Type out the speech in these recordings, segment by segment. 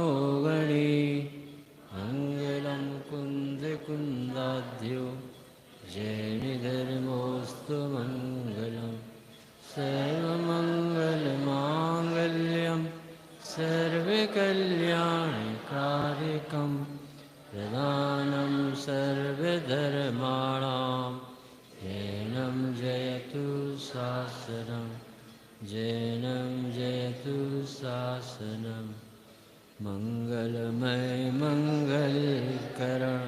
मनोगणे मङ्गलं कुन्दकुन्दाढ्यो जैनधर्मोऽस्तु मङ्गलं सर्वमङ्गलमाङ्गल्यं सर्वकल्याणकारिकं प्रधानं सर्वधर्माणां जैनं जयतु शासनं जैनं जयतु शासनं मंगलमय मंगलकरण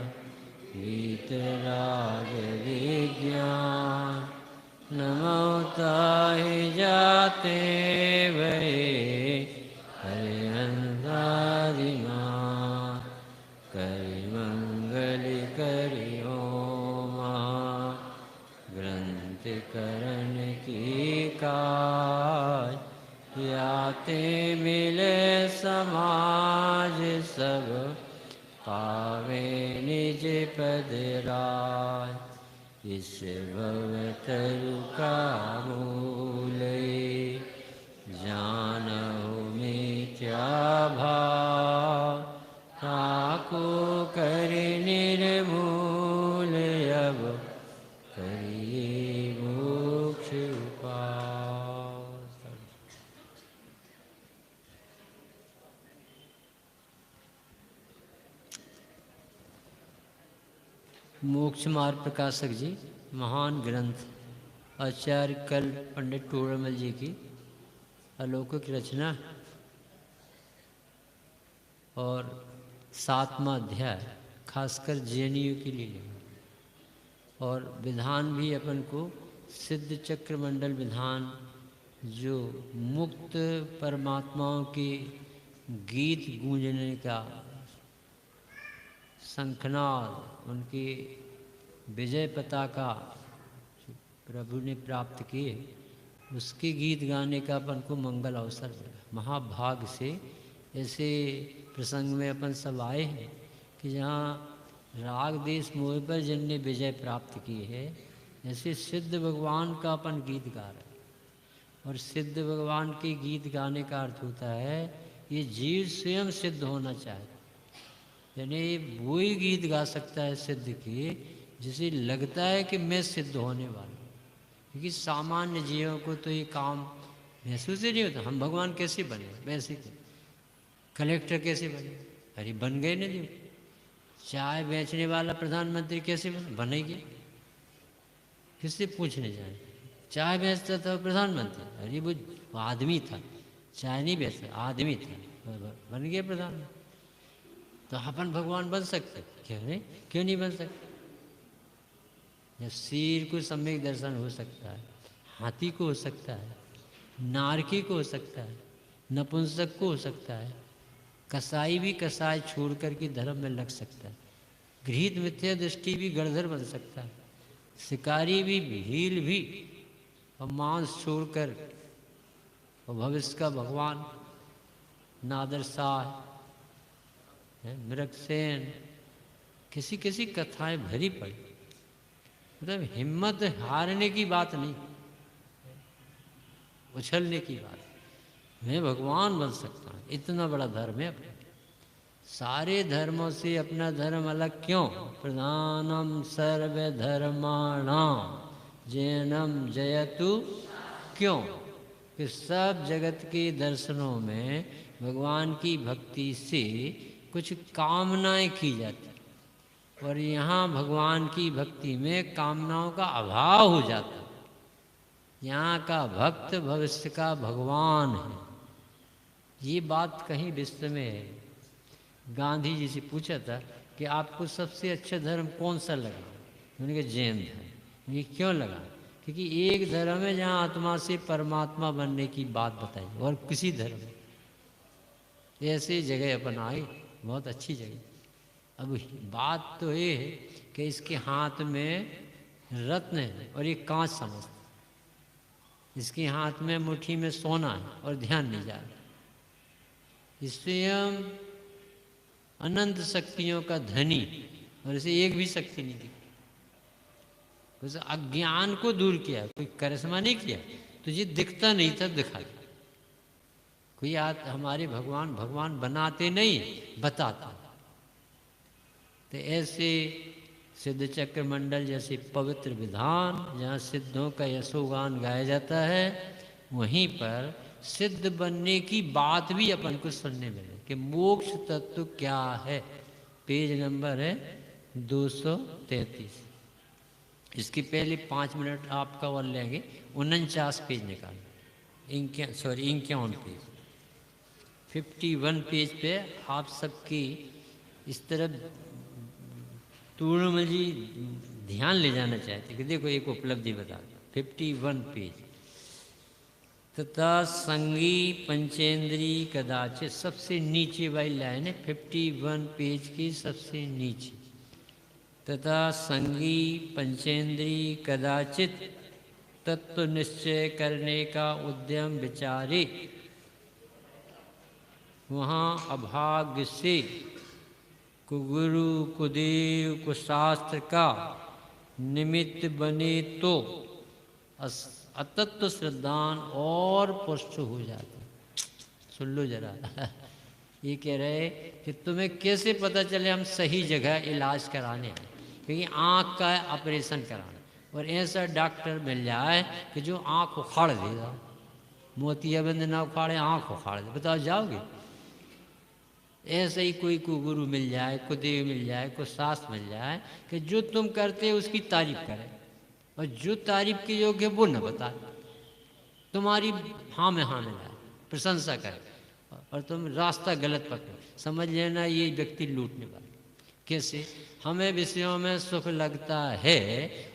वीतराग विज्ञान नमो ताहि जाते भये हरिहंसादिमान करि मंगल करि ओम ग्रंथ करण की काज याते मिले समाज सब पावे निज पद राज इस भवतरु का मूल जानहु मिथ्या भाव ताको कर निर्मूल अब करिए मोक्ष उपाय। मोक्ष मार्ग प्रकाशक जी महान ग्रंथ आचार्य कल पंडित टोडरमल जी की अलौकिक रचना और 7वां अध्याय खासकर जैनियों के लिए और विधान भी अपन को सिद्ध चक्र मंडल विधान जो मुक्त परमात्माओं के गीत गूंजने का शंखनाद उनकी विजय पताका प्रभु ने प्राप्त किए उसके गीत गाने का अपन को मंगल अवसर मिला। महाभाग से ऐसे प्रसंग में अपन सब आए हैं कि जहाँ राग देश मोह पर जिनने विजय प्राप्त की है ऐसे सिद्ध भगवान का अपन गीत गा रहे हैं। और सिद्ध भगवान के गीत गाने का अर्थ होता है ये जीव स्वयं सिद्ध होना चाहता, यानी वो ही गीत गा सकता है सिद्ध के जिसे लगता है कि मैं सिद्ध होने वाला हूँ। क्योंकि सामान्य जीवों को तो ये काम महसूस ही नहीं होता। हम भगवान कैसे बने, वैसे कलेक्टर कैसे बने, अरे बन गए नहीं। चाय बेचने वाला प्रधानमंत्री कैसे बने गया, किससे पूछने जाए। चाय बेचता था प्रधानमंत्री, अरे वो आदमी था, चाय नहीं बेचता आदमी था, बन गया प्रधानमंत्री। तो अपन भगवान बन सकते क्यों नहीं बन सकते। जब शेर को सम्यक दर्शन हो सकता है, हाथी को हो सकता है, नारकी को हो सकता है, नपुंसक को हो सकता है, कसाई भी कसाई छोड़ करके धर्म में लग सकता है, गृहीत मिथ्या दृष्टि भी गणधर बन सकता है, शिकारी भी भील भी और मांस छोड़कर और भविष्य का भगवान नादर शाह मृगसेन किसी किसी कथाएं भरी पड़ी। मतलब हिम्मत हारने की बात नहीं, उछलने की बात। मैं भगवान बन सकता हूँ, इतना बड़ा धर्म है अपने। सारे धर्मों से अपना धर्म अलग क्यों। प्रधानम सर्वधर्माणाम जैनम जयतु, क्यों कि सब जगत के दर्शनों में भगवान की भक्ति से कुछ कामनाएं की जाती और यहाँ भगवान की भक्ति में कामनाओं का अभाव हो जाता। यहाँ का भक्त भविष्य का भगवान है। ये बात कहीं विश्व में है। गांधी जी से पूछा था कि आपको सबसे अच्छा धर्म कौन सा लगा, उन्होंने कहा जैन धर्म। ये क्यों लगा, क्योंकि एक धर्म है जहाँ आत्मा से परमात्मा बनने की बात बताई और किसी धर्म ऐसी जगह अपन आए, बहुत अच्छी जगह। अब बात तो ये है कि इसके हाथ में रत्न है और ये कांच समझता, इसके हाथ में मुट्ठी में सोना है और ध्यान नहीं जा रहा। स्वयं अनंत शक्तियों का धनी और इसे एक भी शक्ति नहीं दिखी। उस अज्ञान को दूर किया, कोई करिश्मा नहीं किया, तुझे दिखता नहीं था दिखा दिया। कोई हमारे भगवान भगवान बनाते नहीं, बताते। तो ऐसे सिद्ध चक्र मंडल जैसे पवित्र विधान जहाँ सिद्धों का यशोगान गाया जाता है, वहीं पर सिद्ध बनने की बात भी अपन को सुनने मिले कि मोक्ष तत्व क्या है। पेज नंबर है 233। इसके पहले 5 मिनट आपका और लेंगे। 49 पेज निकाल, 51 पेज, 51 पेज पे आप सबकी इस तरफ तूर्णमल जी ध्यान ले जाना चाहते कि देखो एक उपलब्धि बता। 51 पेज। तथा संगी पंचेंद्री कदाचित, सबसे नीचे वाली लाइन है 51 पेज की सबसे नीचे। तथा संगी पंचेंद्री कदाचित तत्व निश्चय करने का उद्यम विचारे, वहाँ अभाग्य से कुगुरु कुदेव कुशास्त्र का निमित्त बने तो अतत्व श्रद्धान और पुष्ट हो जाते। सुन लो जरा ये कह रहे कि तुम्हें कैसे पता चले हम सही जगह इलाज कराने हैं, क्योंकि आँख का ऑपरेशन कराना, और ऐसा डॉक्टर मिल जाए कि जो आँख उखाड़ देगा, मोतियाबिंद ना उखाड़े आँख उखाड़ दे, बताओ जाओगे? ऐसे ही कोई गुरु मिल जाए, कुदेव मिल जाए, कोई शास्त्र मिल जाए कि जो तुम करते हो उसकी तारीफ करे, और जो तारीफ के योग्य वो न बताए, तुम्हारी हाँ में हाँ मिलाए, प्रशंसा करे, और तुम रास्ता गलत पकड़ो, समझ लेना ये व्यक्ति लूटने वाला। कैसे? हमें विषयों में सुख लगता है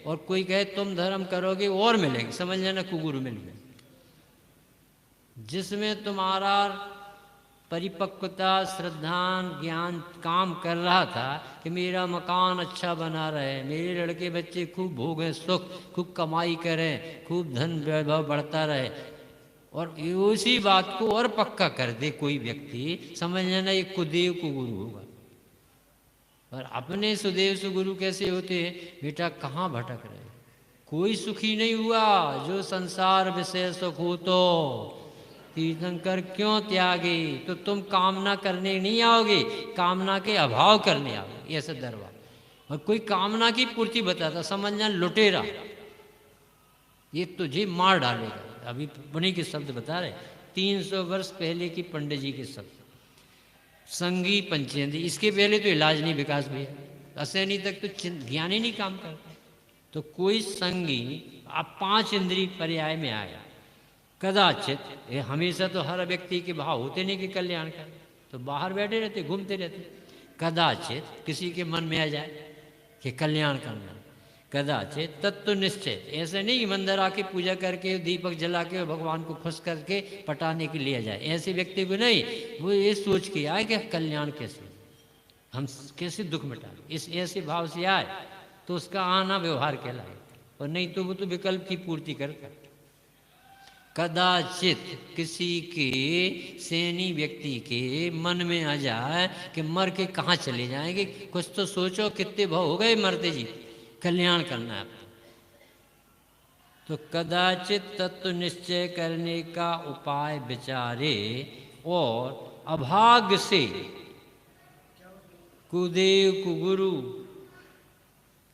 और कोई कहे तुम धर्म करोगे और मिलेंगे, समझ लेना कुगुरु मिल गए। जिसमें तुम्हारा परिपक्वता श्रद्धान ज्ञान काम कर रहा था कि मेरा मकान अच्छा बना रहे, मेरे लड़के बच्चे खूब भोगें सुख, खूब कमाई करें, खूब धन वैभव बढ़ता रहे, और उसी बात को और पक्का कर दे कोई व्यक्ति, समझ लेना ये कुदेव को गुरु होगा। और अपने सुदेव सुगुरु कैसे होते हैं? बेटा कहाँ भटक रहे, कोई सुखी नहीं हुआ जो संसार विषय सुख हो तो तीर्थंकर क्यों त्यागे। तो तुम कामना करने नहीं आओगे, कामना के अभाव करने आओगे, ऐसा दरबार। और कोई कामना की पूर्ति बताता, समझना लुटेरा, ये तुझे मार डालेगा। अभी उन्हीं के शब्द बता रहे, 300 वर्ष पहले की पंडित जी के शब्द। संगी पंचेंद्री, इसके पहले तो इलाज नहीं विकास भैया, असैनी तक तो ज्ञान ही नहीं काम करता। तो कोई संगी आप 5 इंद्रिय पर्याय में आया, कदाचित, ये हमेशा तो हर व्यक्ति के भाव होते नहीं कि कल्याण कर, तो बाहर बैठे रहते, घूमते रहते। कदाचित किसी के मन में आ जाए कि कल्याण करना, कदाचित तत्व निश्चय, ऐसे नहीं मंदिर आके पूजा करके दीपक जला के भगवान को खुश करके पटाने के लिए जाए, ऐसे व्यक्ति को नहीं, वो ये सोच के आए कि कल्याण कैसे, हम कैसे दुख मिटाए, इस ऐसे भाव से आए तो उसका आना व्यवहार कहलाए, और नहीं तो वो तो विकल्प की पूर्ति करता। कदाचित किसी के सैनी व्यक्ति के मन में आ जाए कि मर के कहाँ चले जाएंगे, कुछ तो सोचो, कितने भाव हो गए मरते जी, कल्याण करना है। तो कदाचित तत्व निश्चय करने का उपाय विचारे, और अभाग्य से कुदेव कुगुरु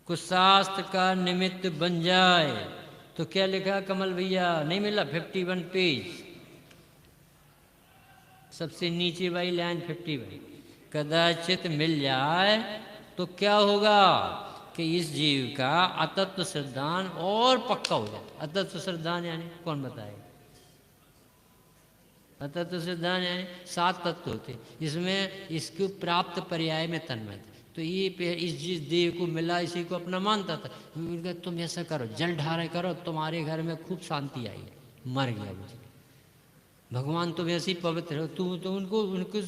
कुशास्त्र का निमित्त बन जाए। तो क्या लिखा कमल भैया, नहीं मिला? 51 पेज सबसे नीचे वाली लाइन 51। कदाचित मिल जाए तो क्या होगा कि इस जीव का अतत्व श्रद्धान और पक्का हो जाए। अतत्व श्रद्धान यानी कौन बताएगा? अतत्व श्रद्धान यानी 7 तत्व होते, इसमें इसको प्राप्त पर्याय में तन्मय। तो ये इस देव को मिला, इसी को अपना मानता था। तुम ऐसा करो, जल ढारे करो, तुम्हारे घर में खूब शांति आई। मर गया वो, भगवान तुम ऐसी पवित्र हो, तू तो उनको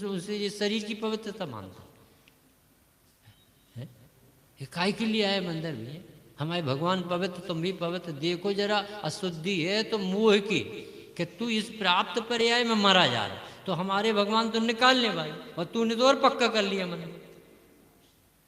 उनसे ये शरीर की पवित्रता मानता है। ये काय के लिए आए मंदिर में? हमारे भगवान पवित्र, तुम भी पवित्र। देखो जरा अशुद्धि है तो मोह की, कि तू इस प्राप्त पर्याय में मरा जा रहा, तो हमारे भगवान तो निकालने भाई, और तूने तो और पक्का कर लिया मन।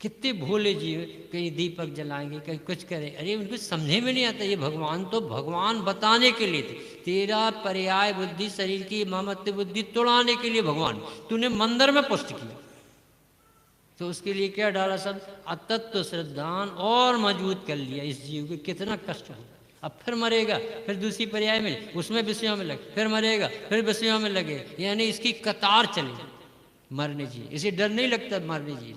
कितने भोले जीव, कहीं दीपक जलाएंगे, कहीं कुछ करें, अरे उनको समझे में नहीं आता। ये भगवान तो भगवान बताने के लिए थे, तेरा पर्याय बुद्धि शरीर की ममत्व बुद्धि तोड़ाने के लिए भगवान, तूने मंदिर में पुष्ट किया तो उसके लिए क्या डाला सब अतत्व श्रद्धान और मजबूत कर लिया इस जीव को। कितना कष्ट हो, अब फिर मरेगा, फिर दूसरी पर्याय में उसमें विषयों में लगे, फिर मरेगा, फिर विषयों में लगे, यानी इसकी कतार चले मरने जी, इसे डर नहीं लगता मरने जी।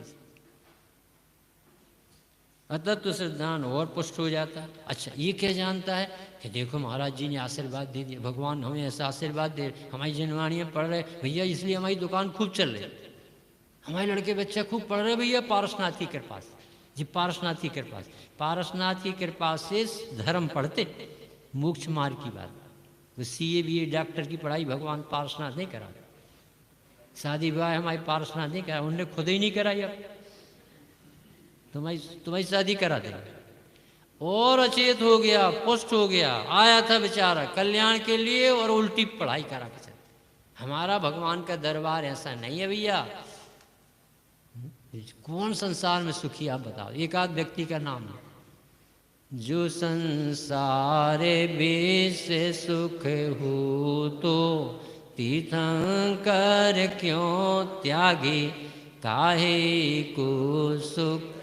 अतत्व श्रद्धान और पुष्ट हो जाता है। अच्छा ये क्या जानता है कि देखो महाराज जी ने आशीर्वाद दे दिया, भगवान हमें ऐसा आशीर्वाद दे, हमारी जनवाणियाँ पढ़ रहे भैया इसलिए हमारी दुकान खूब चल रही, हमारे लड़के बच्चे खूब पढ़ रहे भैया पारसनाथ की कृपा से। जी पारसनाथ की कृपा से, पारसनाथ की कृपा से धर्म पढ़ते, मोक्ष मार्ग की बात, वो CA BA डॉक्टर की पढ़ाई भगवान पारसनाथ नहीं करा, शादी विवाह हमारी पारसनाथ नहीं करा, उनने खुद ही नहीं कराई, अब तुम्हारी शादी करा देंगे। और अचेत हो गया, पुष्ट हो गया, आया था बेचारा कल्याण के लिए और उल्टी पढ़ाई करा के चल। हमारा भगवान का दरबार ऐसा नहीं है भैया। कौन संसार में सुखी आप बताओ, एक आध व्यक्ति का नाम है। जो संसार बेस सुख हो तो तीर्थंकर क्यों त्यागे, काहे को सुख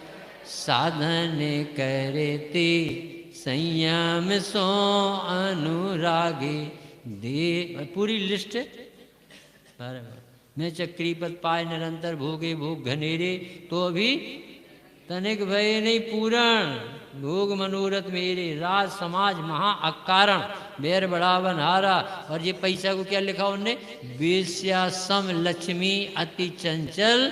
साधन करते संयम सो अनुरागे दे। पूरी लिस्ट है। मैं चक्रीपत पाए निरंतर भोगे भोग घनेरे, तो अभी तनिक भय नहीं पूरण, भोग मनोरथ मेरे, राज समाज महा अकारण, बैर बढ़ावन हारा। और ये पैसा को क्या लिखा उनने, वेश्या सम लक्ष्मी अति चंचल।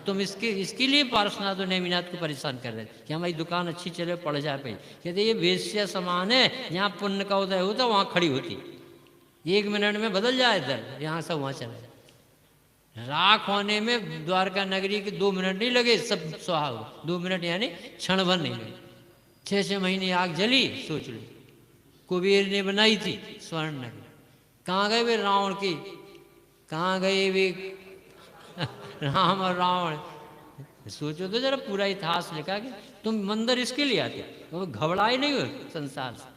तुम इसके लिए पारसनाथ और नेमिनाथ को परेशान कर रहे थे कि हमारी दुकान अच्छी चले, पड़ जाए पे। कहते ये वेश्या समान है, यहाँ पुण्य का उदय होता वहाँ खड़ी होती, 1 मिनट में बदल जाए दर, यहाँ से वहाँ चला जाए। राख होने में द्वारका नगरी के 2 मिनट नहीं लगे, सब सुहा हुआ। 2 मिनट यानी क्षण भर नहीं लगे। 6 महीने आग जली, सोच लो। कुबेर ने बनाई थी स्वर्ण नगरी, कहाँ गए वे रावण की, कहाँ गए वे राम और रावण। सोचो तो जरा, पूरा इतिहास लिखा कि तुम मंदिर इसके लिए आते, तो घबराए नहीं हो संसार से।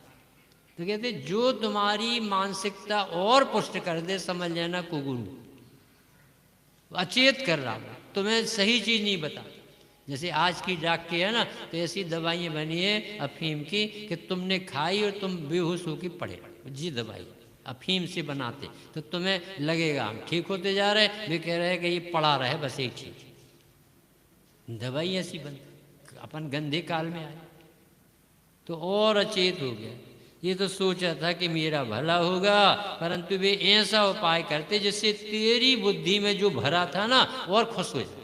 तो कहते जो तुम्हारी मानसिकता और पुष्ट कर दे, समझ लेना कुगुरु अचेत कर रहा हूँ, तुम्हें सही चीज नहीं बता। जैसे आज की डॉक्टरी है ना, तो ऐसी दवाइयाँ बनी है अफीम की कि तुमने खाई और तुम बेहोश होकर पड़े। जी दवाई अफीम से बनाते, तो तुम्हें लगेगा हम ठीक होते जा रहे, वे कह रहे हैं कि ये पड़ा रहे बस एक चीज। दवाई ऐसी बन, अपन गंदे काल में आए तो और अचेत हो गया। ये तो सोचा था कि मेरा भला होगा, परंतु वे ऐसा उपाय करते जिससे तेरी बुद्धि में जो भरा था ना और खुश हो जाए।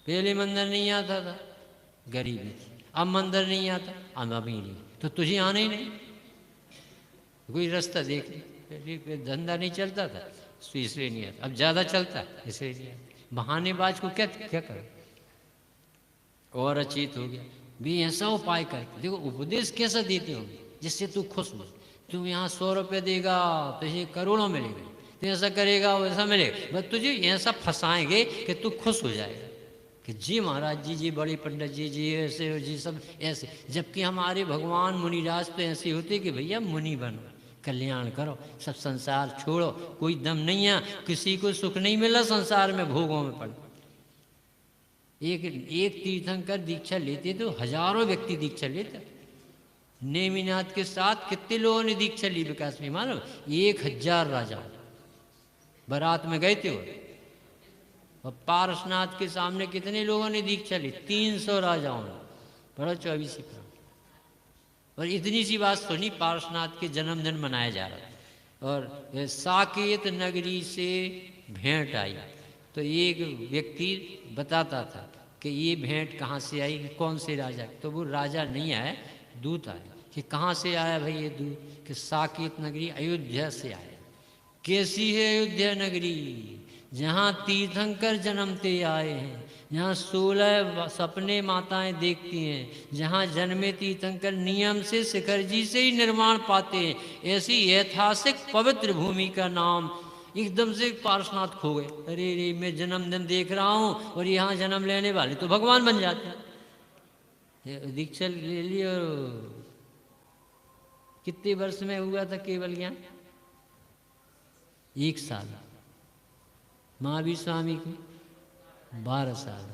पहले मंदिर नहीं आता था, गरीबी थी, अब मंदिर नहीं आता, अब अमीरी, तो तुझे आना ही नहीं, कोई रास्ता देख, धंधा नहीं चलता था तो इसलिए नहीं आता, अब ज्यादा चलता इसलिए नहीं आता। बहानेबाज को क्या क्या करो। और अचेत हो गया, भी ऐसा उपाय करते। देखो उपदेश कैसा देते हो जिससे तू खुश हो। तू यहाँ 100 रुपये देगा तो ये करोड़ों मिलेगा, तो ऐसा करेगा वैसा मिलेगा, बस तुझे ऐसा फंसाएंगे कि तू खुश हो जाएगा कि जी महाराज जी, जी बड़े पंडित जी, जी ऐसे, जी सब ऐसे। जबकि हमारे भगवान मुनिराज तो ऐसे होते कि भैया मुनि बनो, कल्याण करो, सब संसार छोड़ो, कोई दम नहीं है, किसी को सुख नहीं मिला संसार में, भोगों में पड़। एक तीर्थंकर दीक्षा लेते तो हजारों व्यक्ति दीक्षा लेते। नेमिनाथ के साथ कितने लोगों ने दीक्षा ली विकास में, मानो 1000 राजा बारात में गए थे वो। और पारसनाथ के सामने कितने लोगों ने दीक्षा ली, 300 राजाओं ने, बड़ा 24 का। और इतनी सी बात सुनी, पारसनाथ के जन्मदिन मनाया जा रहा था और साकेत नगरी से भेंट आई। तो एक व्यक्ति बताता था कि ये भेंट कहाँ से आई, कौन से राजा। तो वो राजा नहीं आया, दूत आया। कि कहाँ से आया भाई ये दूत, कि साकेत नगरी अयोध्या से आया। कैसी है अयोध्या नगरी, जहाँ तीर्थंकर जन्मते आए हैं, जहाँ 16 सपने माताएं देखती हैं, जहाँ जन्मे तीर्थंकर नियम से शिखर जी से ही निर्माण पाते हैं। ऐसी ऐतिहासिक पवित्र भूमि का नाम एकदम से पार्श्वनाथ खो गए। अरे रे, मैं जन्मदिन देख रहा हूँ और यहाँ जन्म लेने वाले तो भगवान बन जाते हैं। दीक्षा ले ली और कितने वर्ष में हुआ था केवल ज्ञान? 1 साल। महावीर स्वामी को 12 साल,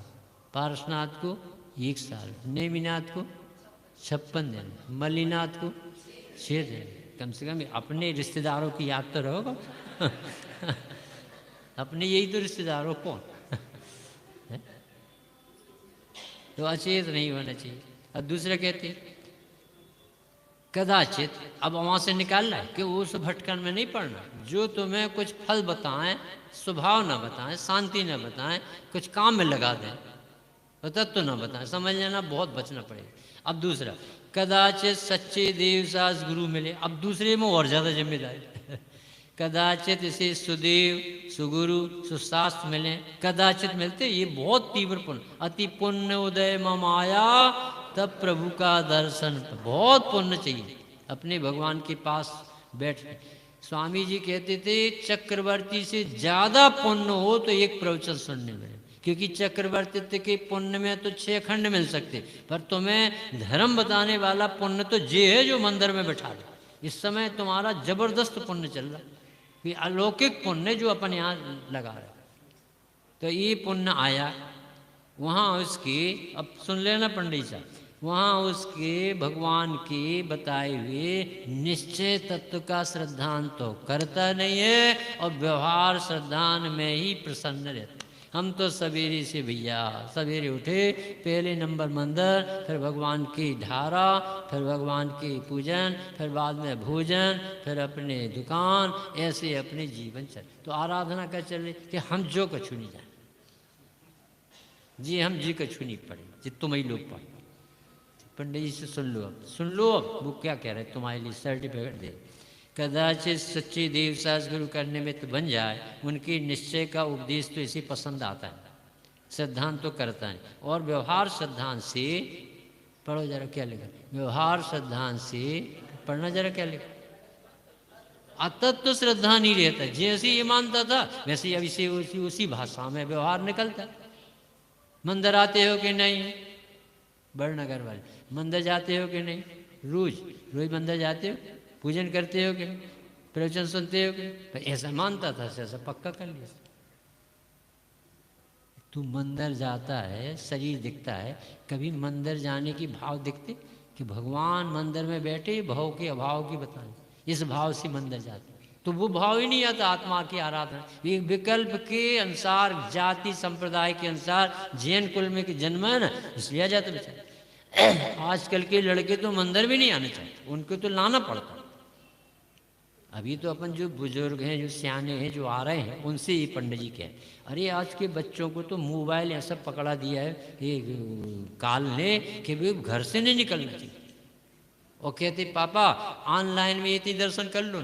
पार्श्वनाथ को 1 साल, नेमिनाथ को 56 दिन, मल्लीनाथ को 6 दिन। कम से कम अपने रिश्तेदारों की याद तो रहोगा। अपने यही तो रिश्तेदारों कौन। तो अचेत नहीं होना चाहिए। और दूसरा कहते हैं कदाचित, अब वहां से निकालना है कि उस भटकन में नहीं पड़ना। जो तुम्हें कुछ फल बताएं, स्वभाव ना बताएं, शांति ना बताएं, कुछ काम में लगा दें, तत्व ना बताएं, समझ लेना बहुत बचना पड़ेगा। अब दूसरा, कदाचित सच्चे देवदास गुरु मिले। अब दूसरे में और ज्यादा जिम्मेदारी। कदाचित इसे सुदेव, सुगुरु, सुशास्त्र मिले। कदाचित मिलते, ये बहुत तीव्र पुण्य, अति पुण्य उदय मम आया, तब प्रभु का दर्शन। बहुत पुण्य चाहिए अपने भगवान के पास बैठ। स्वामी जी कहते थे चक्रवर्ती से ज्यादा पुण्य हो तो एक प्रवचन सुनने में, क्योंकि चक्रवर्ती के पुण्य में तो 6 खंड मिल सकते, पर तुम्हें धर्म बताने वाला पुण्य तो जे है जो मंदिर में बैठा दे। इस समय तुम्हारा जबरदस्त पुण्य चल रहा है, ये अलौकिक पुण्य जो अपन यहाँ लगा रहे। तो ये पुण्य आया वहाँ उसके, अब सुन लेना पंडित साहब, वहाँ उसके भगवान के बताए हुए निश्चय तत्व का श्रद्धान तो करता नहीं है और व्यवहार श्रद्धान में ही प्रसन्न रहता। हम तो सवेरे से भैया सवेरे उठे, पहले नंबर मंदिर, फिर भगवान की धारा, फिर भगवान की पूजन, फिर बाद में भोजन, फिर अपने दुकान, ऐसे अपने जीवन चल। तो आराधना का चले कि हम जो कछु नहीं जाने जी, हम जी कछु नहीं पढ़े जी, तुम ही लोग पढ़े। पंडित जी से सुन लो, अब सुन लो, अब वो क्या कह रहे तुम्हारे लिए सर्टिफिकेट दे। कदाचित सच्चे देवदास गुरु करने में तो बन जाए, उनके निश्चय का उपदेश तो इसे पसंद आता है, श्रद्धान तो करता है। और व्यवहार श्रद्धान से, पढ़ो जरा क्या लिखा, व्यवहार श्रद्धान से, पढ़ना जरा क्या लिखा, अतत तो श्रद्धा नहीं रहता। जैसे ये मानता था वैसे ही अब इसे उसी भाषा में व्यवहार निकलता। मंदिर आते हो कि नहीं, बड़नगर वाले मंदिर जाते हो कि नहीं, रोज रोज मंदिर जाते हो, पूजन करते हो कि नहीं, प्रवचन सुनते हो कि नहीं, ऐसा मानता था, ऐसा पक्का कर लिया। तू मंदिर जाता है, शरीर दिखता है, कभी मंदिर जाने की भाव दिखते कि भगवान मंदिर में बैठे, भाव के अभाव की बताएं, इस भाव से मंदिर जाते, तो वो भाव ही नहीं आता आत्मा की आराधना। ये विकल्प के अनुसार, जाति संप्रदाय के अनुसार, जैन कुल में जन्म है ना, इसलिए आ जाता बेचारा। आजकल के लड़के तो मंदिर भी नहीं आने चाहते, उनको तो लाना पड़ता। अभी तो अपन जो बुजुर्ग हैं, जो सियाने हैं, जो आ रहे हैं, उनसे ये पंडित जी कह, अरे आज के बच्चों को तो मोबाइल ऐसा पकड़ा दिया है ये काल ने कि वे घर से नहीं निकलना चाहिए। और कहते पापा ऑनलाइन में इतनी दर्शन कर लो,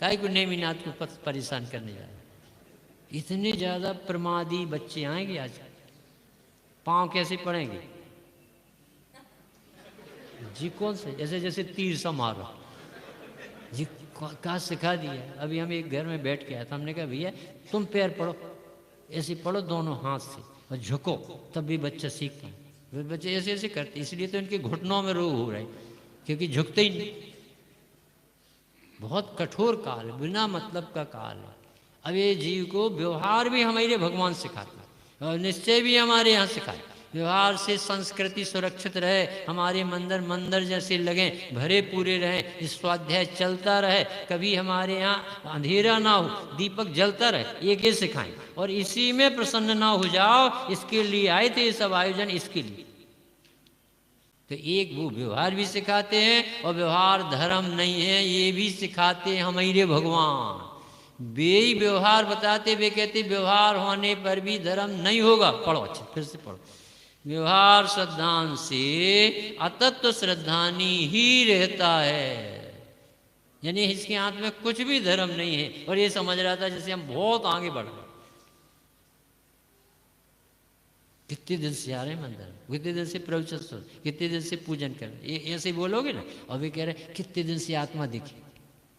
काहे को नेमिनाथ को परेशान करने जा रहे। इतने ज्यादा प्रमादी बच्चे आएंगे आज, पांव कैसे पड़ेंगे जी, कौन से ऐसे जैसे तीर सा मारो जी, कहाँ सिखा दिया। अभी हम एक घर में बैठ के आया था, हमने कहा भैया तुम पैर पढ़ो, ऐसे पढ़ो दोनों हाथ से और झुको, तब भी बच्चा सीखता है। वे बच्चे ऐसे ऐसे करते, इसलिए तो इनके घुटनों में रोग हो रहे, क्योंकि झुकते ही नहीं। बहुत कठोर काल है, बिना मतलब का काल है। अब ये जीव को व्यवहार भी हमारे भगवान सिखाता है और निश्चय भी हमारे यहाँ सिखाए। व्यवहार से संस्कृति सुरक्षित रहे, हमारे मंदिर जैसे लगे, भरे पूरे रहे, स्वाध्याय चलता रहे, कभी हमारे यहाँ अंधेरा ना हो, दीपक जलता रहे, ये सिखाएं। और इसी में प्रसन्न ना हो जाओ, इसके लिए आए थे ये सब आयोजन, इसके लिए। तो एक वो व्यवहार भी सिखाते हैं और व्यवहार धर्म नहीं है ये भी सिखाते हैं हमारे भगवान। वे ही व्यवहार बताते, वे कहते व्यवहार होने पर भी धर्म नहीं होगा। पढ़ो अच्छा, फिर से पढ़ो। व्यवहार श्रद्धान से अतत्व श्रद्धानी ही रहता है, यानी इसके हाथ में कुछ भी धर्म नहीं है। और ये समझ रहा था जैसे हम बहुत आगे बढ़ गए। कितने दिन से आ रहे हैं मंदिर, कितने दिन से प्रवचन सुन, कितने दिन से पूजन कर, ये ऐसे बोलोगे ना। और वे कह रहे कितने दिन से आत्मा दिखी,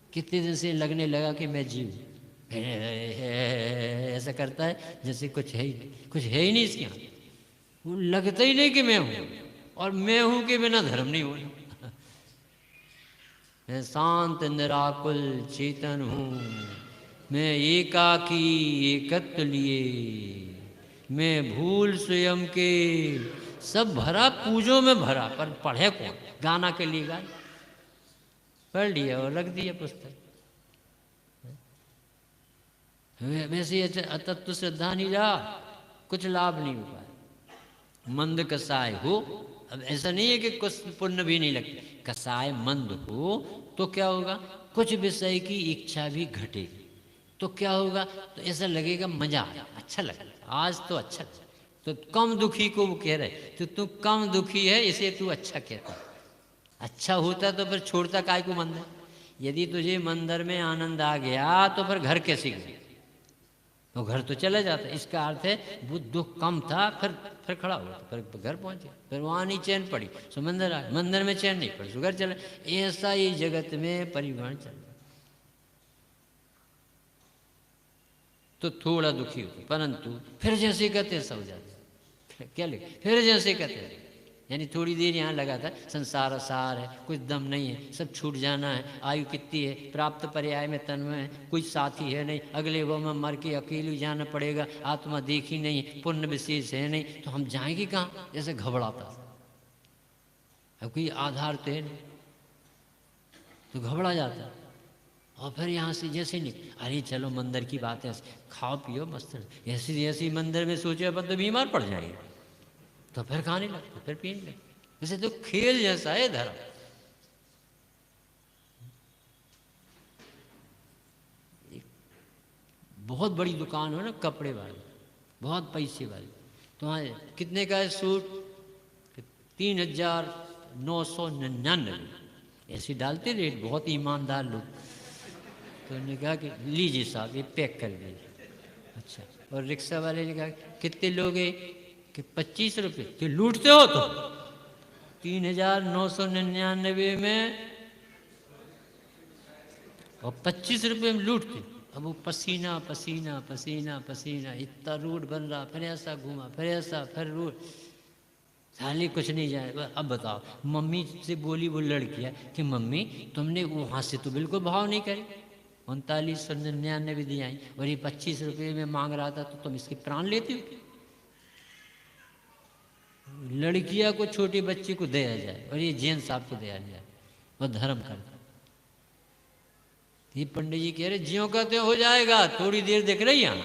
कितने दिन से लगने लगा कि मैं जीव। ऐसा करता है जैसे कुछ है ही नहीं, कुछ है ही नहीं इसके यहाँ। वो लगता ही नहीं कि मैं हूँ, और मैं हूँ के बिना धर्म नहीं होना। मैं शांत निराकुल चेतन हूँ, मैं एकाकी एकत्व लिए, मैं भूल स्वयं के सब भरा पूजों में भरा। पर पढ़े कौन? गाना के लिए गाय पढ़ लिया और रख दिया पुस्तक। वैसे तत्व श्रद्धा नहीं रहा, कुछ लाभ नहीं हुआ। मंद कसाय हो, अब ऐसा नहीं है कि कुछ पुण्य भी नहीं लगता, कसाय मंद हो तो क्या होगा? कुछ विषय की इच्छा भी घटेगी तो क्या होगा? तो ऐसा लगेगा मजा आया, अच्छा लगा, आज तो अच्छा। तो कम दुखी को वो कह रहे तो तू कम दुखी है इसे तू अच्छा कहता। अच्छा होता तो फिर छोड़ता काय को मंदिर? यदि तुझे मंदिर में आनंद आ गया तो फिर घर कैसे गया? तो घर तो चला जाता। इसका अर्थ है वो दुख कम था, फिर खड़ा हुआ, फिर घर पहुंचे, फिर वहां नहीं चैन पड़ी सो मंदिर आए, मंदिर में चैन नहीं पड़ी सो घर चला। ऐसा ही जगत में परिवहन चल रहा। तो थोड़ा दुखी होती, परंतु फिर जैसे कहते हैं सब जाते। क्या लिखे? फिर जैसे कहते हैं, यानी थोड़ी देर यहाँ लगा था, संसार असार है, कुछ दम नहीं है, सब छूट जाना है, आयु कितनी है, प्राप्त पर्याय में तन्मय है, कोई साथी है नहीं, अगले वो में मर के अकेले जाना पड़ेगा, आत्मा देखी नहीं, पुण्य विशेष है नहीं, तो हम जाएंगे कहाँ? जैसे घबराता। अब कोई आधार तो है नहीं, तो घबरा जाता। और फिर यहाँ से जैसे नहीं, अरे चलो मंदिर की बात है, खाओ पियो मस्त। ऐसी ऐसी मंदिर में सोचे अपन तो बीमार पड़ जाएंगे, तो फिर खाने लगते, फिर पीने लगते। वैसे तो खेल जैसा है धर्म। बहुत बड़ी दुकान हो ना कपड़े वाली, बहुत पैसे वाली, तो वहाँ कितने का है सूट? 3,999 ऐसे डालते रेट, बहुत ईमानदार लोग। तो उन्होंने कहा कि लीजिए साहब ये पैक कर दीजिए। अच्छा, और रिक्शा वाले ने कहा कितने लोग हैं? कि 25 रुपये। कि लूटते हो? तो 3,999 में और 25 रुपये में लूटते। अब वो पसीना पसीना पसीना पसीना, इतना रोड बन रहा, फिर ऐसा घूमा, फिर ऐसा, फिर रोड, साले कुछ नहीं जाए। अब बताओ, मम्मी से बोली वो लड़कियाँ कि मम्मी तुमने वहाँ से तो बिल्कुल भाव नहीं करी, 3999 दी आई, और ये 25 रुपये में मांग रहा था, तो तुम इसके प्राण लेती हो? लड़कियां को छोटे बच्चे को दिया जाए और ये जेन साहब को दिया जाए, वह धर्म करता। ये पंडित जी कह रहे ज्यों कहते हो जाएगा, थोड़ी देर देख रही यहाँ,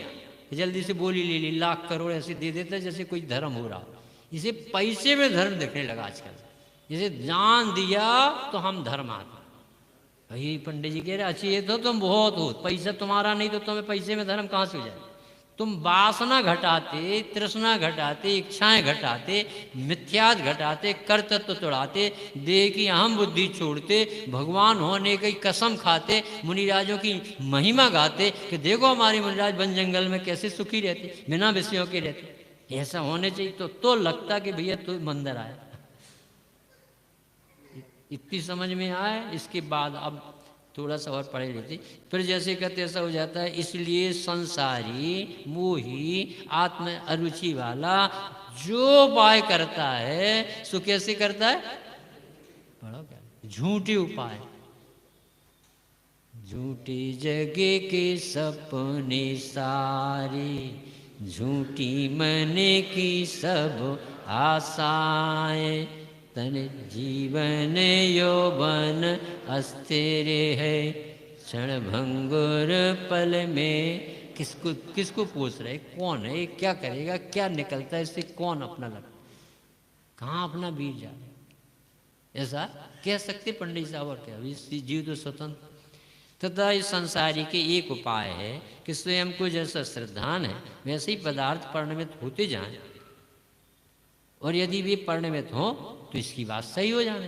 जल्दी से बोली ले ली, लाख करोड़ ऐसे दे देता जैसे कोई धर्म हो रहा। इसे पैसे में धर्म दिखने लगा आजकल। जैसे जान दिया तो हम धर्म आते। भाई पंडित जी कह रहे अच्छी ये तो तुम बहुत हो, पैसा तुम्हारा नहीं तो तुम्हें पैसे में धर्म कहाँ से हो जाए? तुम वासना घटाते, तृष्णा घटाते, इच्छाएं घटाते, मिथ्यात घटाते, कर्तृत्व तोड़ाते, देह की अहम बुद्धि छोड़ते, भगवान होने की कसम खाते, मुनिराजों की महिमा गाते कि देखो हमारे मुनिराज वन जंगल में कैसे सुखी रहते, बिना विषयों के रहते। ऐसा होने चाहिए तो लगता कि भैया तू मंदिर आया। इतनी समझ में आए। इसके बाद अब थोड़ा सा और पढ़े लेते, फिर जैसे कहते ऐसा हो जाता है। इसलिए संसारी मोही आत्म अरुचि वाला जो उपाय करता है सो कैसे करता है? पढ़ो क्या? झूठे उपाय, झूठे जगे के सपने सारे, झूठी मन की सब आशाएं, तन जीवन यौवन अस्थिर है, क्षण भंगुर पल में। किसको पूछ रहे? कौन है? क्या करेगा? क्या निकलता है इससे? कौन अपना लग, कहाँ अपना बीज जा? ऐसा कह सकते पंडित साहब। और क्या, जीव तो स्वतंत्र। तथा इस संसारी के एक उपाय है कि स्वयं को जैसा श्रद्धान है वैसे ही पदार्थ परिणमित होते जाएं, और यदि वे परिणमित हो तो इसकी बात सही हो जाने।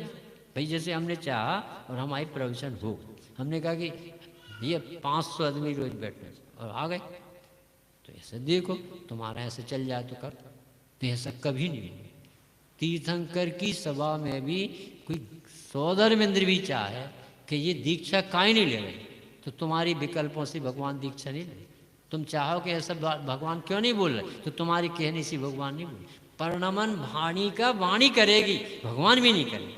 भाई जैसे हमने चाहा और हमारे प्रवचन हो, हमने कहा कि ये 500 आदमी रोज बैठने और आ गए, तो ऐसे देखो तुम्हारा ऐसे चल जाए तो कर। तो ऐसा कभी नहीं। तीर्थंकर की सभा में भी कोई 100 धर्मेंद्र भी चाहे कि ये दीक्षा काहे नहीं ले रहे, तो तुम्हारी विकल्पों से भगवान दीक्षा नहीं ले। तुम चाहो कि ऐसा भगवान क्यों नहीं बोल रहे, तो तुम्हारी कहने से भगवान नहीं बोल। परिणमन वाणी का वाणी करेगी, भगवान भी नहीं करेगी।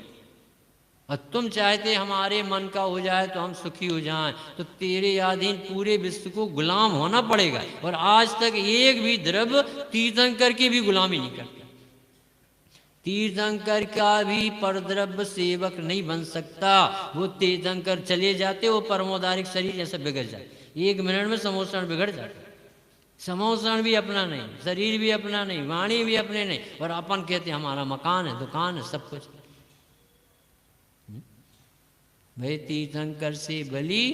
और तुम चाहते हमारे मन का हो जाए तो हम सुखी हो जाएं, तो तेरे अधीन पूरे विश्व को गुलाम होना पड़ेगा। और आज तक एक भी द्रव्य तीर्थंकर की भी गुलामी नहीं करता। तीर्थंकर का भी परद्रव्य सेवक नहीं बन सकता। वो तीर्थंकर चले जाते, वो परमोदारिक शरीर जैसे बिगड़ जाए, 1 मिनट में समोषण बिगड़ जाता। समोषण भी अपना नहीं, शरीर भी अपना नहीं, वाणी भी अपने नहीं, और अपन कहते हमारा मकान है, दुकान है, सब कुछ। भाई तीर्थंकर से बली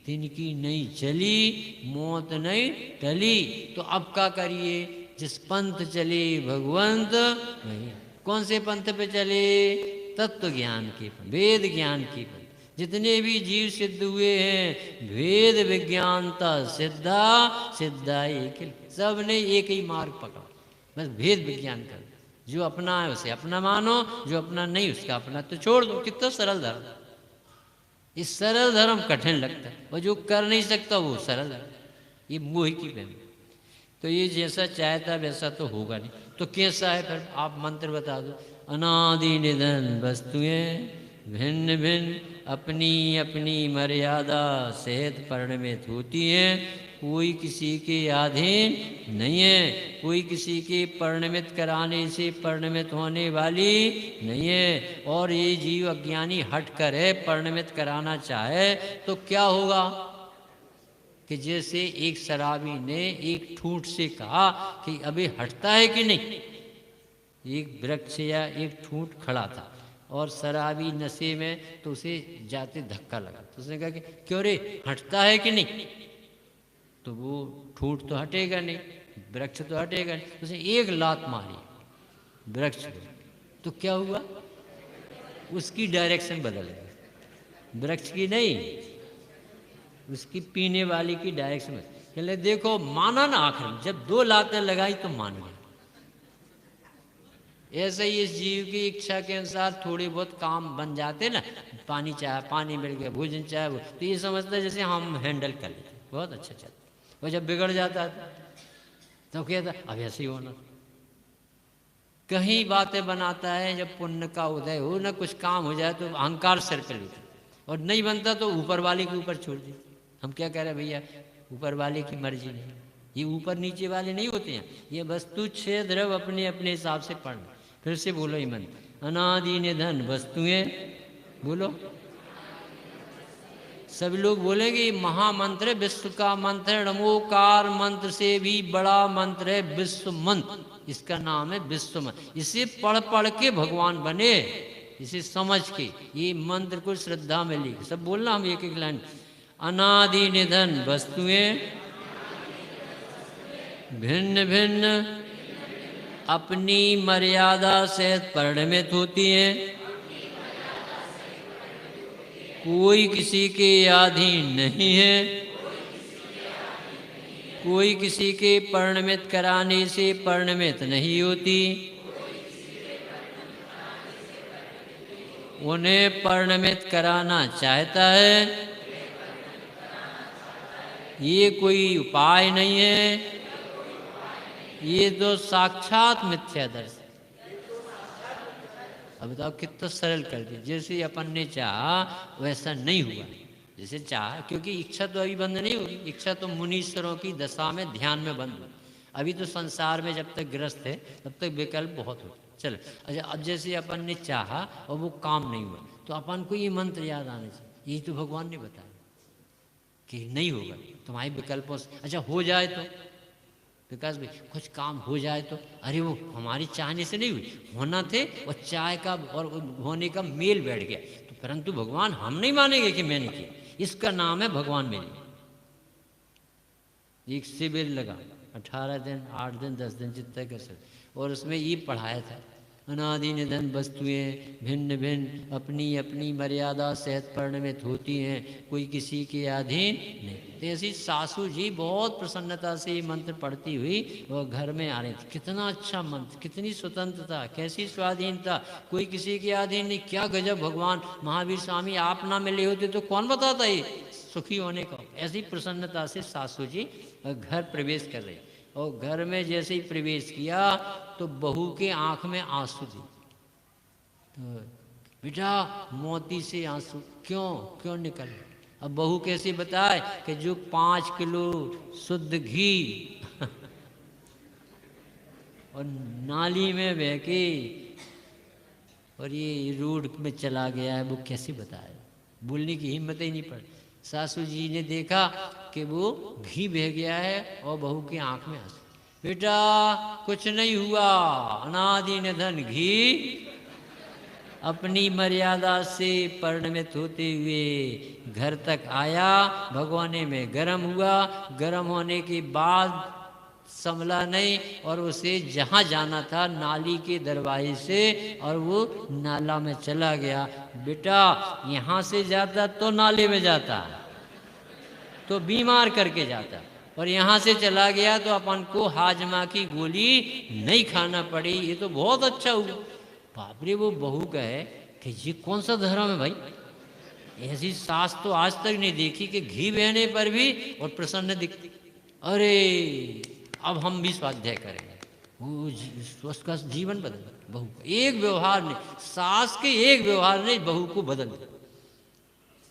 तिनकी नहीं चली, मौत नहीं टली। तो अब क्या करिए, जिस पंथ चले भगवंत वही। कौन से पंथ पे चले, तत्व ज्ञान के पंथ, वेद ज्ञान के पंथ। जितने भी जीव सिद्ध हुए हैं, वेद विज्ञानता सिद्धा सिद्धा एक, सब ने एक ही मार्ग पकड़ा, बस भेद विज्ञान कर। जो अपना है उसे अपना मानो, जो अपना नहीं उसका अपना तो छोड़ दो। कितना सरल धर्म। इस सरल धर्म कठिन लगता है, और जो कर नहीं सकता वो सरल है। ये मोह की बहन। तो ये जैसा चाहता वैसा तो होगा नहीं, तो कैसा है फिर आप मंत्र बता दो। अनादि निधन वस्तुएं भिन्न भिन्न अपनी अपनी मर्यादा सहित परिणमित होती हैं। कोई किसी के अधीन नहीं है, कोई किसी के परिणमित कराने से परिणमित होने वाली नहीं है। और ये जीव अज्ञानी हट कर है परिणमित कराना चाहे तो क्या होगा कि जैसे एक शराबी ने एक ठूंठ से कहा कि अभी हटता है कि नहीं। एक वृक्ष या एक ठूंठ खड़ा था और शराबी नशे में, तो उसे जाते धक्का लगा, तो उसने कहा कि क्यों रे हटता है कि नहीं। तो वो ठूंठ तो हटेगा नहीं, वृक्ष तो हटेगा नहीं। उसने एक लात मारी वृक्ष को, तो क्या हुआ, उसकी डायरेक्शन बदल गई, वृक्ष की नहीं, उसकी पीने वाली की डायरेक्शन में। चले देखो माना ना, आखिर जब 2 लातें लगाई तो मान गया। ऐसे ही इस जीव की इच्छा के अनुसार थोड़े बहुत काम बन जाते ना, पानी चाहे पानी मिल गया, भोजन चाहे वो, तो ये समझता है जैसे हम हैंडल कर लेते, बहुत अच्छा चलता। और जब बिगड़ जाता था तो कहता अब ऐसे ही होना। कहीं बातें बनाता है, जब पुण्य का उदय हो ना, कुछ काम हो जाए तो अहंकार सिर पर लेता, और नहीं बनता तो ऊपर वाले के ऊपर छोड़ देता। हम क्या कह रहे हैं भैया, ऊपर वाले की मर्जी नहीं। ये ऊपर नीचे वाले नहीं होते हैं, ये वस्तु 6 द्रव अपने अपने हिसाब से पढ़ना। फिर से बोलो ही मन, अनादि निधन वस्तुएं, बोलो सब लोग बोलेंगे। महामंत्र है, विश्व का मंत्र है, नमोकार मंत्र से भी बड़ा मंत्र है विश्व मंत्र। इसका नाम है विश्व मंत्र। इसे पढ़ पढ़ के भगवान बने, इसे समझ के ये मंत्र को श्रद्धा में लेके सब बोलना। हम एक एक लाइन, अनादि निधन वस्तुएं भिन्न भिन्न अपनी मर्यादा से परिणमित होती हैं। कोई किसी के अधीन नहीं है, कोई किसी के परिणमित कराने से परिणमित नहीं होती। उन्हें परिणमित कराना चाहता है, ये कोई उपाय नहीं है। ये तो साक्षात मिथ्या दर्शन। अब बताओ कितना सरल कर दिया। जैसे अपन ने चाहा वैसा नहीं हुआ, जैसे चाहा, क्योंकि इच्छा तो अभी बंद नहीं होगी। इच्छा तो मुनीश्वरों की दशा में ध्यान में बंद हो। अभी तो संसार में जब तक ग्रस्त है तब तक विकल्प बहुत होते। चलो अच्छा, अब जैसे अपन ने चाहा और वो काम नहीं हुआ, तो अपन को ये मंत्र याद आने चाहिए। ये तो भगवान ने बताया कि नहीं होगा तुम्हारे विकल्पों से। अच्छा हो जाए तो विकास भाई कुछ काम हो जाए तो, अरे वो हमारी चाहने से नहीं हुई, होना थे और चाय का और होने का मेल बैठ गया। तो परंतु भगवान हम नहीं मानेंगे कि मैंने किया। इसका नाम है भगवान मेरे। एक शिविर लगा 18 दिन 8 दिन 10 दिन जितना कर सकते, और उसमें ये पढ़ाया था, अनादि निधन वस्तुएं भिन्न भिन्न अपनी अपनी मर्यादा सहित परिणमित होती हैं, कोई किसी के अधीन नहीं। तो ऐसी सासू जी बहुत प्रसन्नता से ये मंत्र पढ़ती हुई वो घर में आ रही थी। कितना अच्छा मंत्र, कितनी स्वतंत्रता, कैसी स्वाधीनता, कोई किसी के अधीन नहीं। क्या गजब। भगवान महावीर स्वामी आप ना मिले होते तो कौन बताता ये सुखी होने का। ऐसी प्रसन्नता से सासू जी घर प्रवेश कर रहे, और घर में जैसे ही प्रवेश किया तो बहू के आंख में आंसू थे। तो बेटा मोती से आंसू क्यों क्यों निकल? अब बहू कैसे बताए कि जो 5 किलो शुद्ध घी और नाली में बह के और ये रोड में चला गया है, वो कैसे बताए? बोलने की हिम्मत ही नहीं पड़ी। सासू जी ने देखा कि वो घी बह गया है और बहू की आंख में आंसू। बेटा कुछ नहीं हुआ, अनादि निधन घी अपनी मर्यादा से परिणमित होते हुए घर तक आया, भगवाने में गर्म हुआ, गर्म होने के बाद संभला नहीं और उसे जहाँ जाना था नाली के दरवाजे से, और वो नाला में चला गया। बेटा यहाँ से जाता तो नाले में जाता तो बीमार करके जाता, और यहाँ से चला गया तो अपन को हाजमा की गोली नहीं खाना पड़ी। ये तो बहुत अच्छा हुआ। बाप रे, वो बहू कहे कि ये कौन सा धर्म है भाई? ऐसी सास तो आज तक नहीं देखी कि घी बहने पर भी और प्रसन्न दिखती। अरे अब हम भी स्वाध्याय करेंगे। वो उसका जीवन बदल, बहू का एक व्यवहार ने, सास के एक व्यवहार ने बहू को बदल दिया,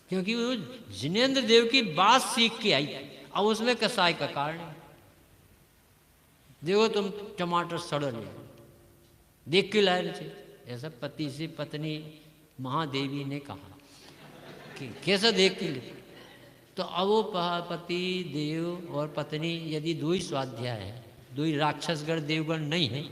क्योंकि वो जिनेंद्र देव की बात सीख के आई। अब उसमें कसाई का कारण है। देखो तुम टमाटर सड़ रहे हो, देख के लाए थे। ऐसा पति से पत्नी महादेवी ने कहा कि कैसा देख के ले? तो अब वो पति देव और पत्नी यदि दो ही स्वाध्याय है, दो ही राक्षसगढ़ देवगढ़ नहीं है,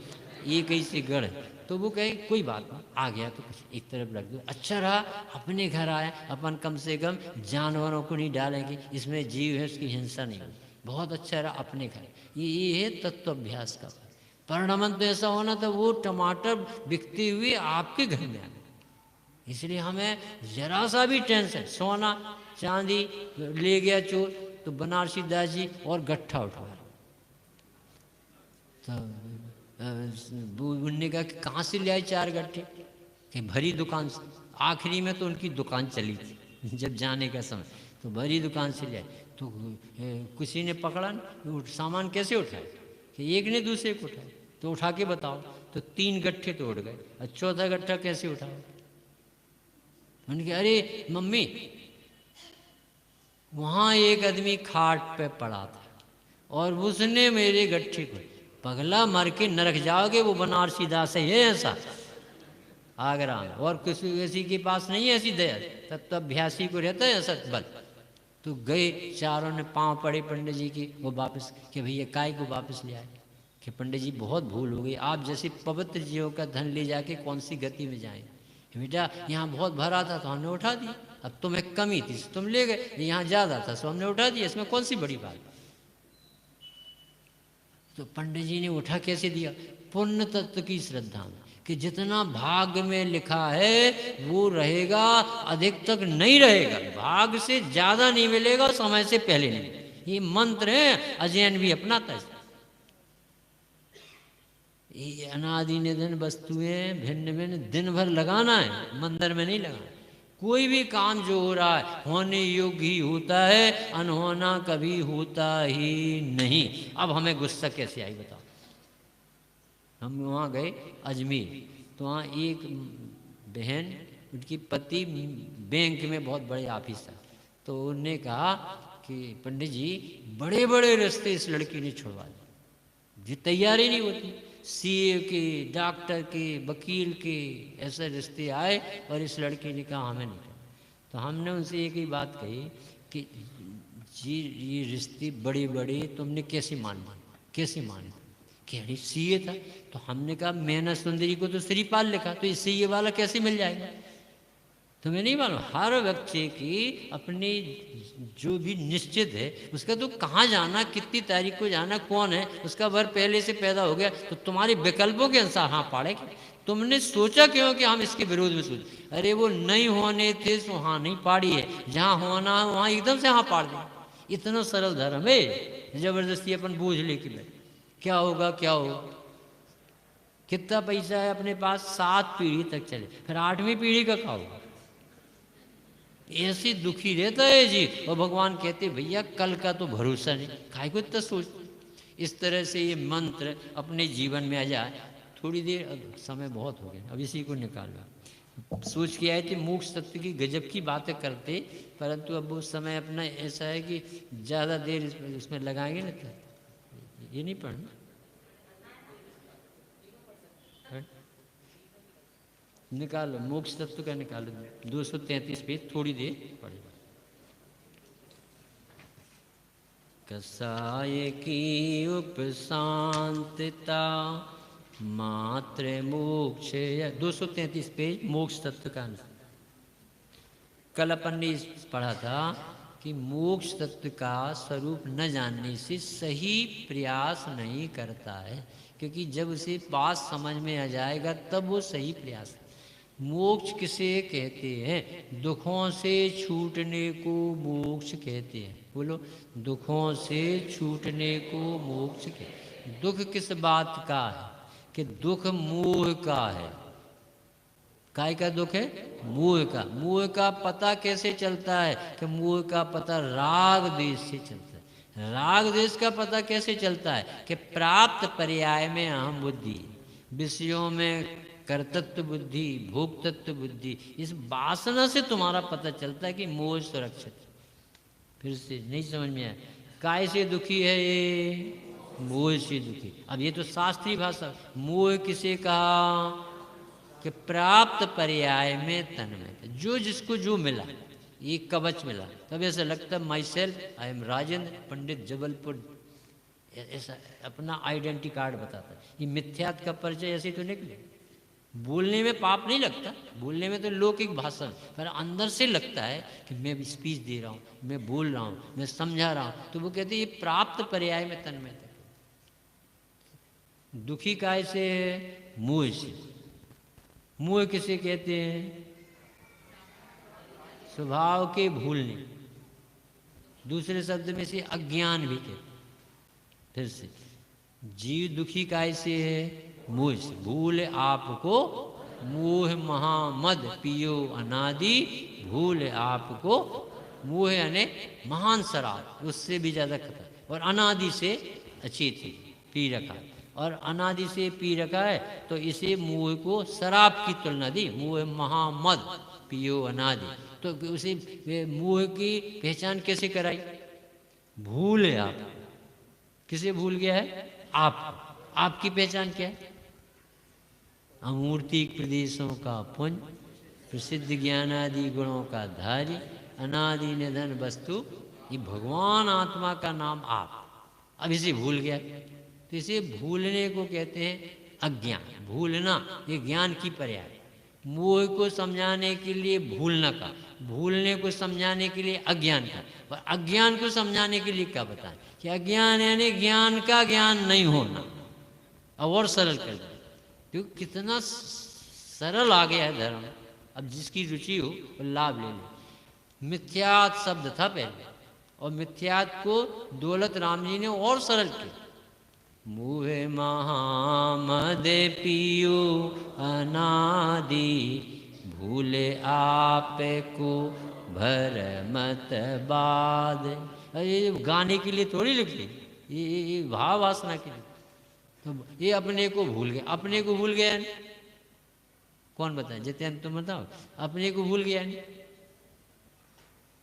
एक ही से गढ़ है, तो वो कहे कोई बात नहीं, आ गया तो कुछ एक तरफ रख दो। अच्छा रहा अपने घर आया, अपन कम से कम जानवरों को नहीं डालेंगे, इसमें जीव है उसकी हिंसा नहीं होगी। बहुत अच्छा रहा अपने घर। ये है तत्वाभ्यास का परिणाम। तो ऐसा होना था वो टमाटर बिकते हुए आपके घर में आ गए। इसलिए हमें जरा सा भी टेंशन, सोना चांदी ले गया चोर तो बनारसी दास जी और गट्ठा उठा, तो उनने कहा कि कहाँ से ले आए 4 गट्ठे? कि भरी दुकान से। आखिरी में तो उनकी दुकान चली थी जब जाने का समय, तो भरी दुकान से ले आए। तो किसी ने पकड़ा ना, सामान कैसे उठाए? कि एक ने दूसरे को उठाया, तो उठा के बताओ। तो 3 गट्ठे तो उठ गए, और चौथा गट्ठा कैसे उठाओ? उन्होंने कहा अरे मम्मी, वहाँ एक आदमी खाट पे पड़ा था और उसने मेरे गट्ठे को, पगला मर के नरक जाओगे, वो बनारसी दास है ऐसा आगरा में, और किसी के पास नहीं है ऐसी दया। तब अभ्यासी को रहता है ऐसा बल। तो गए, चारों ने पांव पड़े पंडित जी की, वो वापस कि भैया काय को वापस ले आए। कि पंडित जी बहुत भूल हो गई, आप जैसे पवित्र जीवों का धन ले जाके कौन सी गति में जाएं? बेटा यहाँ बहुत भरा था तो हमने उठा दिया, अब तुम्हें कमी थी तुम ले गए, यहाँ ज्यादा था तो हमने उठा दिया, इसमें कौन सी बड़ी बात? तो पंडित जी ने उठा कैसे दिया? पुण्य तत्व की श्रद्धा में, कि जितना भाग्य में लिखा है वो रहेगा, अधिक तक नहीं रहेगा, भाग्य से ज्यादा नहीं मिलेगा, समय से पहले नहीं। ये मंत्र है, अजैन भी अपनाता है। ये अनादि निधन वस्तुएं भिन्न भिन्न, दिन भर लगाना है, मंदिर में नहीं लगाना। कोई भी काम जो हो रहा है होने योग्य ही होता है, अनहोना कभी होता ही नहीं। अब हमें गुस्सा कैसे आई बताओ? हम वहाँ गए अजमेर, तो वहाँ एक बहन, उनकी पति बैंक में बहुत बड़े ऑफिसर, तो उन्होंने कहा कि पंडित जी बड़े बड़े रिश्ते इस लड़की ने छुड़वा दिए, जी तैयारी नहीं होती, सीए के, डॉक्टर के, वकील के, ऐसे रिश्ते आए और इस लड़की ने कहा हमें नहीं करना। तो हमने उनसे एक ही बात कही कि जी ये रिश्ते बड़े बड़े तुमने कैसे माना, कैसे माना? कि सीए था, तो हमने कहा मैना सुंदरी को तो श्रीपाल लिखा, तो इस सीए वाला कैसे मिल जाएगा? तुम्हें नहीं मालूम, हर व्यक्ति की अपनी जो भी निश्चित है उसका, तो कहाँ जाना, कितनी तारीख को जाना, कौन है, उसका वर पहले से पैदा हो गया, तो तुम्हारे विकल्पों के अनुसार हाँ पाड़ेगा। तुमने सोचा क्यों कि हम इसके विरोध में सोच? अरे वो नहीं होने थे तो हाँ नहीं पाड़ी है, जहाँ होना है वहाँ एकदम से हाँ पाड़ दे। इतना सरल धर्म है, जबरदस्ती अपन बोझ लेके बैठे, क्या होगा क्या होगा? कितना पैसा है अपने पास, 7 पीढ़ी तक चले, फिर 8वीं पीढ़ी का क्या होगा? ऐसे दुखी रहता है जी। और भगवान कहते भैया कल का तो भरोसा नहीं, काहे को इतना सोच। इस तरह से ये मंत्र अपने जीवन में आ जाए। थोड़ी देर, अब समय बहुत हो गया, अब इसी को निकालना। सोच के आए थे मोक्ष तत्व की गजब की बातें करते, परंतु अब वो समय अपना ऐसा है कि ज़्यादा देर इसमें लगाएंगे ना तो ये नहीं पढ़ना। निकालो मोक्ष तत्व का, निकालो 233 पेज, थोड़ी देर पढ़ेगा। कसाय की उपशांतता मात्र मोक्ष, 233 पेज मोक्ष तत्व का। कल अपन ने पढ़ा था कि मोक्ष तत्व का स्वरूप न जानने से सही प्रयास नहीं करता है, क्योंकि जब उसे बात समझ में आ जाएगा तब वो सही प्रयास। मोक्ष किसे कहते हैं? दुखों से छूटने को मोक्ष कहते हैं। बोलो, दुखों से छूटने को मोक्ष कहते। दुख किस बात का है? कि दुख मोह का है। काय का दुख है? मोह का। मोह का पता कैसे चलता है? कि मोह का पता राग द्वेष से चलता है। राग द्वेष का पता कैसे चलता है? कि प्राप्त पर्याय में अहम बुद्धि, विषयों में कर्तृत्व बुद्धि, भोक्तृत्व बुद्धि, इस वासना से तुम्हारा पता चलता है कि मोह सुरक्षित। फिर से नहीं समझ में आया। काय से दुखी है ये? मोह से दुखी। अब ये तो शास्त्रीय भाषा। मोह किसे कहा? कि प्राप्त पर्याय में तन्मय, जो जिसको जो मिला, ये कवच मिला, तब ऐसा लगता है myself I am Rajendra Pandit Jabalpur, ऐसा अपना आइडेंटिटी कार्ड बताता है। ये मिथ्यात्व का परिचय ऐसे तो निकले। बोलने में पाप नहीं लगता, बोलने में तो लौकिक भाषण, पर अंदर से लगता है कि मैं स्पीच दे रहा हूँ, मैं बोल रहा हूँ, मैं समझा रहा हूँ। तो वो कहते हैं ये प्राप्त पर्याय में तन्मय। दुखी काय से? मोह से। मोह किसे कहते हैं? स्वभाव के भूलने। दूसरे शब्द में से अज्ञान भी कहते। फिर से जीव दुखी काय से है? मोह से। भूल आपको मोह महामद पियो अनादि, भूल आपको मोह यानी महान शराब, उससे भी ज्यादा खतर, और अनादि से अच्छी थी पी रखा, और अनादि से पी रखा है, तो इसे मोह को शराब की तुलना दी। मोह महामद पियो अनादि, तो उसे मोह की पहचान कैसे कराई? भूल है आप। किसे भूल गया है? आप। आपकी पहचान क्या है? अमूर्तिक प्रदेशों का पुंज, प्रसिद्ध ज्ञानादि गुणों का धारी, अनादि निधन वस्तु, ये भगवान आत्मा का नाम आप। अब इसे भूल गया, तो इसे भूलने को कहते हैं अज्ञान। भूलना ये ज्ञान की पर्याय। मोह को समझाने के लिए भूलना का, भूलने को समझाने के लिए अज्ञान का, और अज्ञान को समझाने के लिए क्या बताएं? कि अज्ञान यानी ज्ञान का ज्ञान नहीं होना। और सरल कर दे, क्योंकि कितना सरल आ गया है धर्म। अब जिसकी रुचि हो वो लाभ ले ले। मिथ्यात शब्द था पहले, और मिथ्यात को दौलत राम जी ने और सरल किया। मुहे महामद पियो अनादि, भूले आप को भर मत बाद। ये गाने के लिए थोड़ी लिखी, ये भाव वासना के लिए। तो ये अपने को भूल गया। अपने को भूल गया नहीं? कौन बताए? जितेंद्र तुम बताओ। अपने को भूल गया नहीं?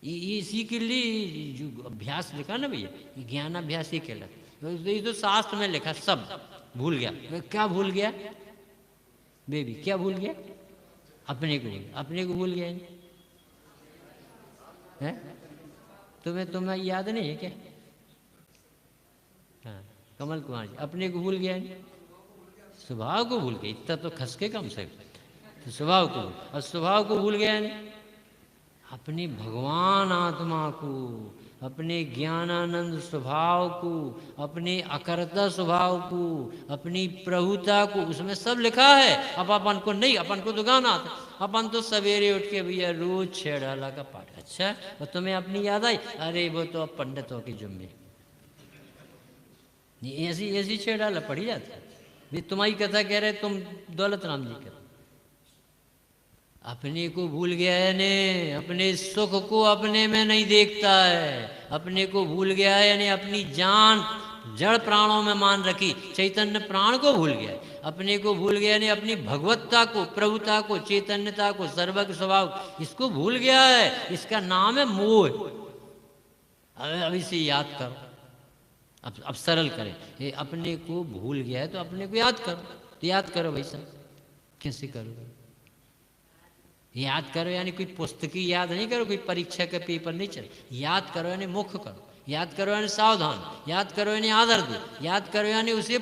इसी के लिए जो अभ्यास लिखा ना भैया, ज्ञान अभ्यास ही कहलाता। तो ये तो शास्त्र में लिखा, सब भूल गया। क्या भूल गया बेबी? क्या भूल गया? अपने को। अपने को भूल गया है? तुम्हें याद नहीं है क्या? हाँ, कमल कुमार जी, अपने को भूल गया है? स्वभाव को भूल गया। इतना तो खसके कम से, तो स्वभाव को, और स्वभाव को भूल गया नहीं? अपने भगवान आत्मा को, अपने ज्ञानानंद स्वभाव को, अपने अकर्ता स्वभाव को, अपनी प्रभुता को, उसमें सब लिखा है। अब अपन को नहीं, अपन को तो गाना आता। अपन तो सवेरे उठ के भैया रोज छेड़ाला का पाठ। अच्छा, और तुम्हें अपनी याद आई? अरे वो तो अब पंडितों के जुम्मे, ऐसी ऐसी छेड़ाला पड़ी जाती है। तुम्हारी कथा कह रहे तुम दौलत राम जी कर। अपने को भूल गया है ने, अपने सुख को अपने में नहीं देखता है, अपने को भूल गया है यानी अपनी जान जड़ प्राणों में मान रखी, चैतन्य प्राण को भूल गया है, अपने को भूल गया यानी अपनी भगवत्ता को, प्रभुता को, चैतन्यता को, सर्वज्ञ स्वभाव, इसको भूल गया है। इसका नाम है मोह। अब इसे याद करो, अब सरल करें, ये अपने को भूल गया है तो अपने को याद करो। तो याद करो भाई साहब, कैसे करोगे? याद करो यानी कोई पुस्तकी याद नहीं करो, कोई परीक्षा का पेपर नहीं चले। याद करो यानी मुख करो, याद करो यानी सावधान, याद करो यानी आदर दो, याद करो यानी उसे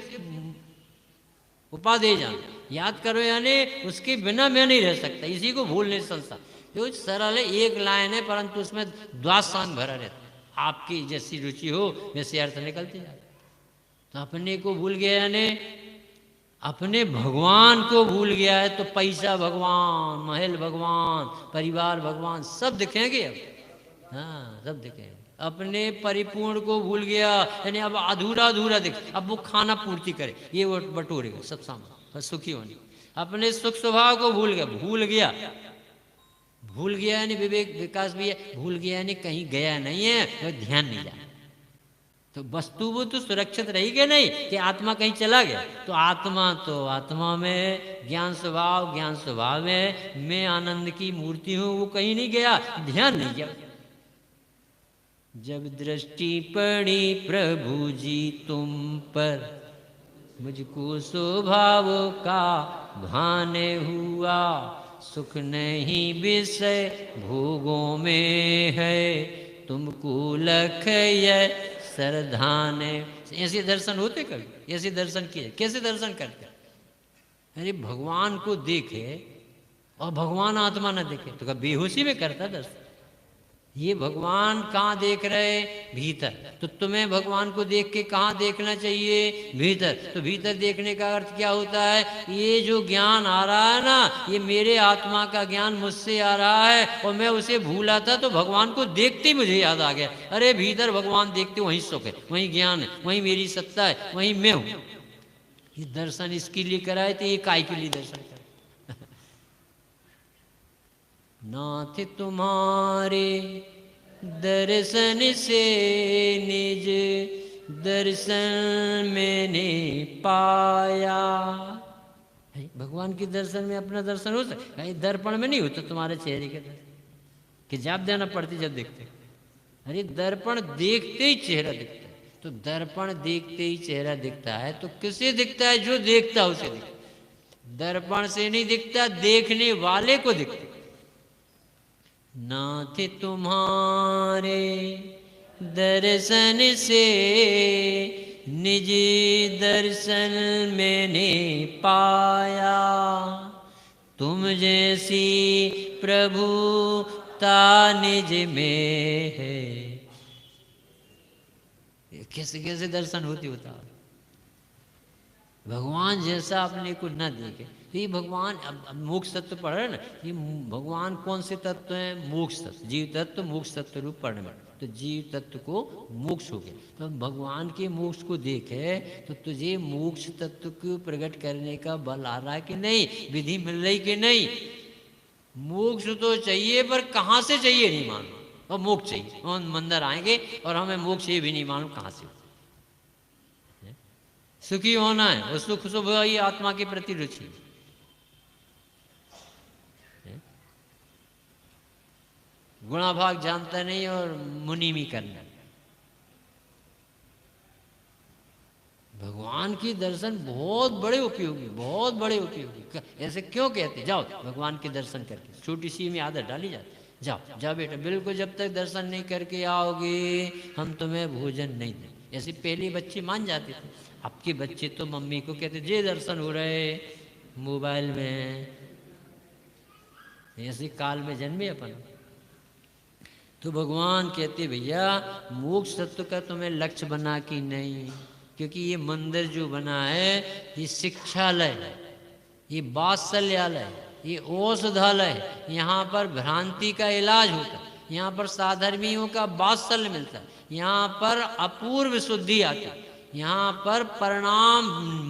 उपाधि जान, याद करो यानी उसके बिना मैं नहीं रह सकता, इसी को भूल नहीं संसार। जो सरल है, एक लाइन है परंतु उसमें द्वासांग भरा रहता है। आपकी जैसी रुचि हो वैसे अर्थ निकलते जाते। तो अपने को भूल गया यानी अपने भगवान को भूल गया है। तो पैसा भगवान, महल भगवान, परिवार भगवान, सब दिखेंगे अब। हाँ, सब दिखेंगे। अपने परिपूर्ण को भूल गया यानी अब अधूरा अधूरा दिख, अब वो खाना पूर्ति करे, ये वो बटोरेगा सब सामान, सुखी होने। अपने सुख स्वभाव को भूल गया, भूल गया यानी विवेक विकास भी है, भूल गया यानी कहीं गया नहीं है, तो ध्यान नहीं जाए। तो वस्तु वो तो सुरक्षित रही कि नहीं कि आत्मा कहीं चला गया। तो आत्मा में ज्ञान स्वभाव में मैं आनंद की मूर्ति हूं, वो कहीं नहीं गया, ध्यान नहीं गया। जब दृष्टि पड़ी प्रभु जी तुम पर, मुझको स्वभाव का भान हुआ, सुख नहीं विषय भोगों में है, तुमको लख ये सरधान। ऐसे दर्शन होते कभी? ऐसे दर्शन किए? कैसे दर्शन करते? अरे भगवान को देखे और भगवान आत्मा न देखे तो कभी बेहोशी में करता दर्शन। ये भगवान कहाँ देख रहे? भीतर। तो तुम्हें भगवान को देख के कहाँ देखना चाहिए? भीतर। तो भीतर देखने का अर्थ क्या होता है? ये जो ज्ञान आ रहा है ना, ये मेरे आत्मा का ज्ञान मुझसे आ रहा है और मैं उसे भूला था, तो भगवान को देखते ही मुझे याद आ गया, अरे भीतर भगवान देखते वहीं सुख है, वहीं ज्ञान है, वहीं मेरी सत्ता है, वहीं मैं हूँ। ये दर्शन इसके लिए कराए थे, ये काय के लिए दर्शन कराए? नाथ तुम्हारे दर्शन से निज दर्शन मैंने पाया। भगवान के दर्शन में अपना दर्शन हो सकता है, दर्पण में नहीं होता तुम्हारे चेहरे के दर्शन, कि जाप देना पड़ती जब देखते। अरे दर्पण देखते ही चेहरा दिखता है। तो दर्पण देखते ही चेहरा दिखता है, तो किसे दिखता है? जो देखता है उसे दिखता है। दर्पण से नहीं दिखता, देखने वाले को दिखता। नाथ तुम्हारे दर्शन से निज दर्शन मैंने पाया, तुम जैसी प्रभुता निज में है। कैसे कैसे दर्शन होती होता? भगवान जैसा अपने को न देखे। ये भगवान अब मोक्ष तत्व पढ़ रहे ना, ये भगवान कौन से तत्व हैं? मोक्ष तत्व, जीव तत्व, मोक्ष तत्व रूप पढ़ने में। तो जीव तत्व को मोक्ष हो गया। तो भगवान के मोक्ष को देखे तो तुझे मोक्ष तत्व को प्रकट करने का बल आ रहा है कि नहीं? विधि मिल रही कि नहीं? मोक्ष तो चाहिए, पर कहाँ से चाहिए नहीं मालूम, और मोक्ष चाहिए। हम मंदिर आएंगे और हमें मोक्ष ये भी नहीं मालूम कहाँ से। सुखी होना है, और सुख शुभ ये आत्मा के प्रति रुचि। गुणाभाग जानता नहीं और मुनिमी करना। भगवान की दर्शन बहुत बड़े उपयोगी, बहुत बड़े उपयोगी। ऐसे क्यों कहते? जाओ भगवान के दर्शन करके, छोटी सी में आदत डाली जाती। जाओ जाओ बेटा, बिल्कुल जब तक दर्शन नहीं करके आओगे हम तुम्हें भोजन नहीं दें। ऐसे पहले बच्चे मान जाते थे। आपके बच्चे तो मम्मी को कहते जे दर्शन हो रहे मोबाइल में, ऐसे काल में जन्मे अपन। तो भगवान कहते भैया मोक्ष तत्व का तुम्हें लक्ष्य बना कि नहीं, क्योंकि ये मंदिर जो बना है ये शिक्षालय है, ये वात्सल्यालय है, ये औषधालय है। यहाँ पर भ्रांति का इलाज होता है, यहाँ पर साधर्मियों का वात्सल्य मिलता है, यहाँ पर अपूर्व शुद्धि आती है, यहाँ पर परिणाम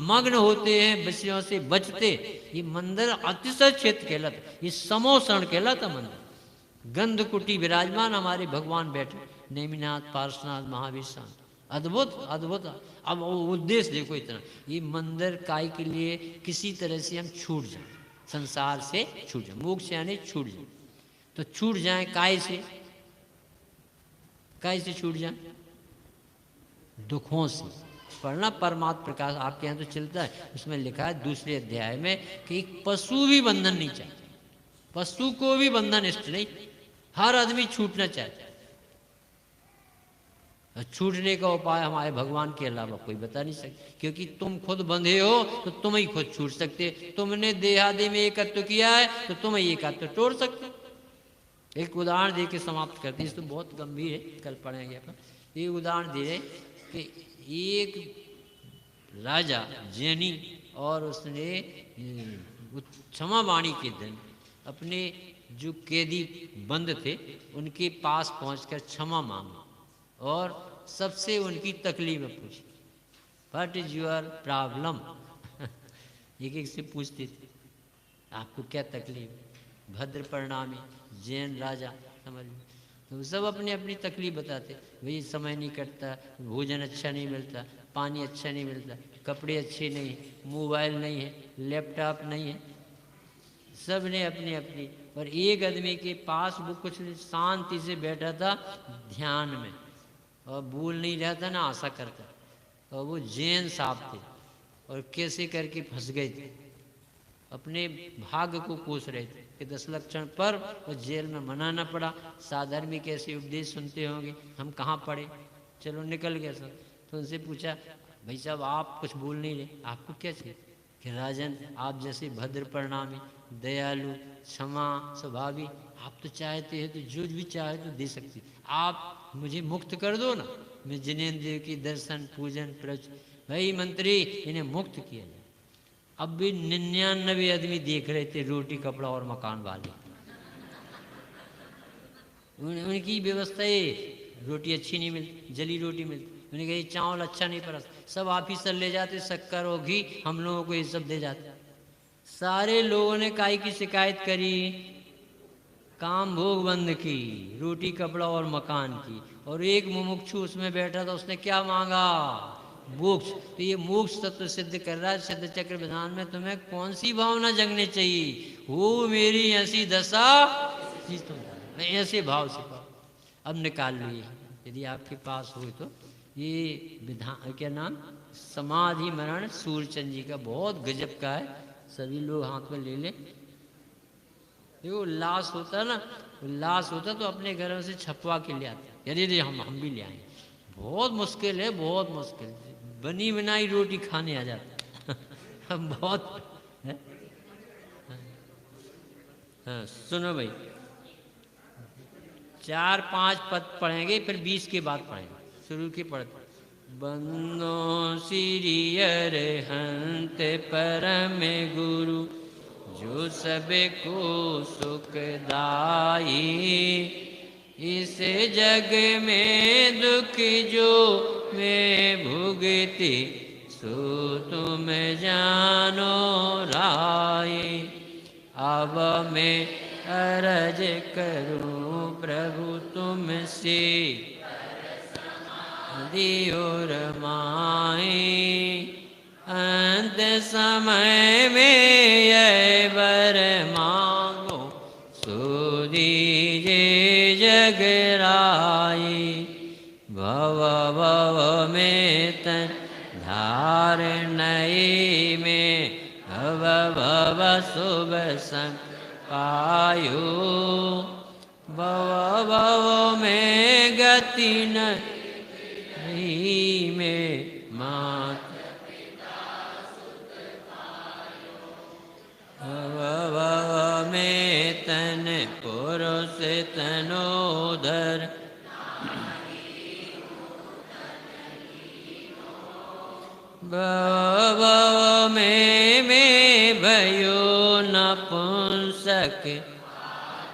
मग्न होते हैं, विषयों से बचते। ये मंदिर अतिशय क्षेत्र कहलाता, ये समोषण कहलाता मंदिर। गंध कुटी विराजमान हमारे भगवान बैठे, नेमिनाथ, पार्श्वनाथ, महावीर शांत। अद्भुत अद्भुत। अब वो उद्देश्य देखो इतना, ये मंदिर काय के लिए, किसी तरह से हम छूट जाए, संसार से छूट जाए, मोक्ष यानी छूट जाए। तो छूट जाए काय से, काय से छूट जाए? दुखों से। पढ़ना परमात्म प्रकाश आपके यहाँ तो चलता है, उसमें लिखा है दूसरे अध्याय में कि पशु भी बंधन नहीं चाहते, पशु को भी बंधन इष्ट नहीं, हर आदमी छूटना चाहता है। छूटने का उपाय हमारे भगवान के अलावा कोई बता नहीं सकते, क्योंकि तुम खुद बंधे हो तो तुम ही खुद छूट सकते। तुमने देहादि में एकत्व किया है तो तुम ही एकत्व तोड़ सकते। एक उदाहरण दे के समाप्त करते हैं, इस तो बहुत गंभीर है, कल पढ़ेंगे अपन। ये उदाहरण दे रहे कि एक राजा जैनी, और उसने क्षमावाणी के दिन अपने जो कैदी बंद थे उनके पास पहुंचकर क्षमा मांगी और सबसे उनकी तकलीफें पूछी। What is your problem? एक एक से पूछते थे, आपको क्या तकलीफ? भद्र परिणामी जैन राजा, समझ लो, तो सब अपनी अपनी तकलीफ बताते। भाई समय नहीं कटता, भोजन अच्छा नहीं मिलता, पानी अच्छा नहीं मिलता, कपड़े अच्छे नहीं, मोबाइल नहीं है, लैपटॉप नहीं है, सब ने अपनी अपनी। और एक आदमी के पास वो कुछ शांति से बैठा था ध्यान में, और बोल नहीं रहा था ना आशा करता, और वो जैन साहब थे और कैसे करके फंस गए थे, अपने भाग्य को कोस रहे थे कि 10 लक्षण पर और जेल में मनाना पड़ा। साधर्मी कैसे उपदेश सुनते होंगे, हम कहाँ पढ़े, चलो निकल गए सब। तो उनसे पूछा, भाई साहब आप कुछ बोल नहीं रहे, आपको क्या चाहिए? कि राजन आप जैसे भद्र परिणामी, दयालु, क्षमा स्वभावी, आप तो चाहते हैं तो जो भी चाहे तो दे सकती, आप मुझे मुक्त कर दो ना, मैं जिनेंद्रिय की दर्शन पूजन प्रच। भाई मंत्री इन्हें मुक्त किया जाए। अब भी 99 आदमी देख रहे थे, रोटी कपड़ा और मकान वाले, उनकी व्यवस्था है, रोटी अच्छी नहीं मिलती, जली रोटी मिलती। उन्हें कही चावल अच्छा नहीं पड़ा, सब ऑफिसर ले जाते, शक्कर और घी हम लोगों को ये सब दे जाते। सारे लोगों ने काई की शिकायत करी, काम भोग बंद की, रोटी कपड़ा और मकान की। और एक मुमुक्षु उसमें बैठा था, उसने क्या मांगा? मोक्ष। तो ये मोक्ष तत्व सिद्ध कर रहा है सिद्ध चक्र विधान में। तुम्हें कौन सी भावना जगने चाहिए? हो मेरी ऐसी दशा, मैं ऐसे भाव से पाऊँ। अब निकाल लो, यदि आपके पास हो तो ये विधान, क्या नाम, समाधि मरण सूर्यचंद जी का, बहुत गजब का है, सभी लोग हाथ में ले लें। देखो उल्लास होता ना, उल्लास होता तो अपने घरों से छपवा के ले आते, यदि हम भी ले आए। बहुत मुश्किल है, बहुत मुश्किल, बनी बनाई रोटी खाने आ जाता हम बहुत है? हाँ सुनो भाई, 4-5 पद पढ़ेंगे, फिर 20 के बाद पढ़ेंगे, शुरू के पढ़ते। बंदो श्री अरहंत परम गुरु, जो सबको सुखदाई, इस जग में दुख जो मैं भुगती, सो तुम जानो राई। अब मैं अरज करूं प्रभु तुमसे, दियो रमाई। अंत समय में यह वर मांगो, सो दीजे जगराई। भव भव में तन धार नई में, भव भव शुभ संग पायो। भव भव में गति नहीं में मात, भव में तन पुरुष तनोधर, भव में भयो नपुंसक,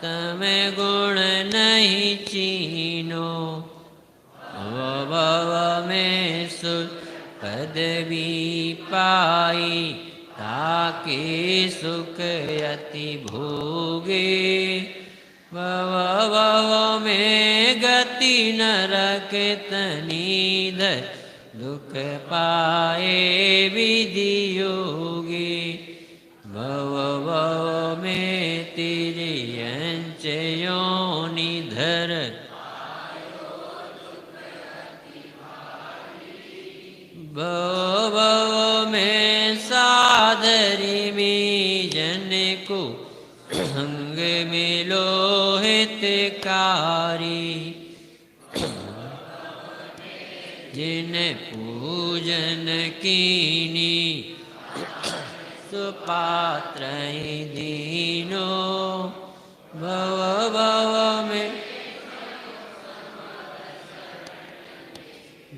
तमे गुण नहीं चीनो। भव में सुर पदवी पाई ताके सुख अति भोगे। भव में गति नरक तनिधर दुख पाए विधि योगी। भव में तिर्यंच योनि धर भव में सादरी में जन को अंग में लोहित कारी। जिन पूजन कीनी सुपात्र दीनो। भव में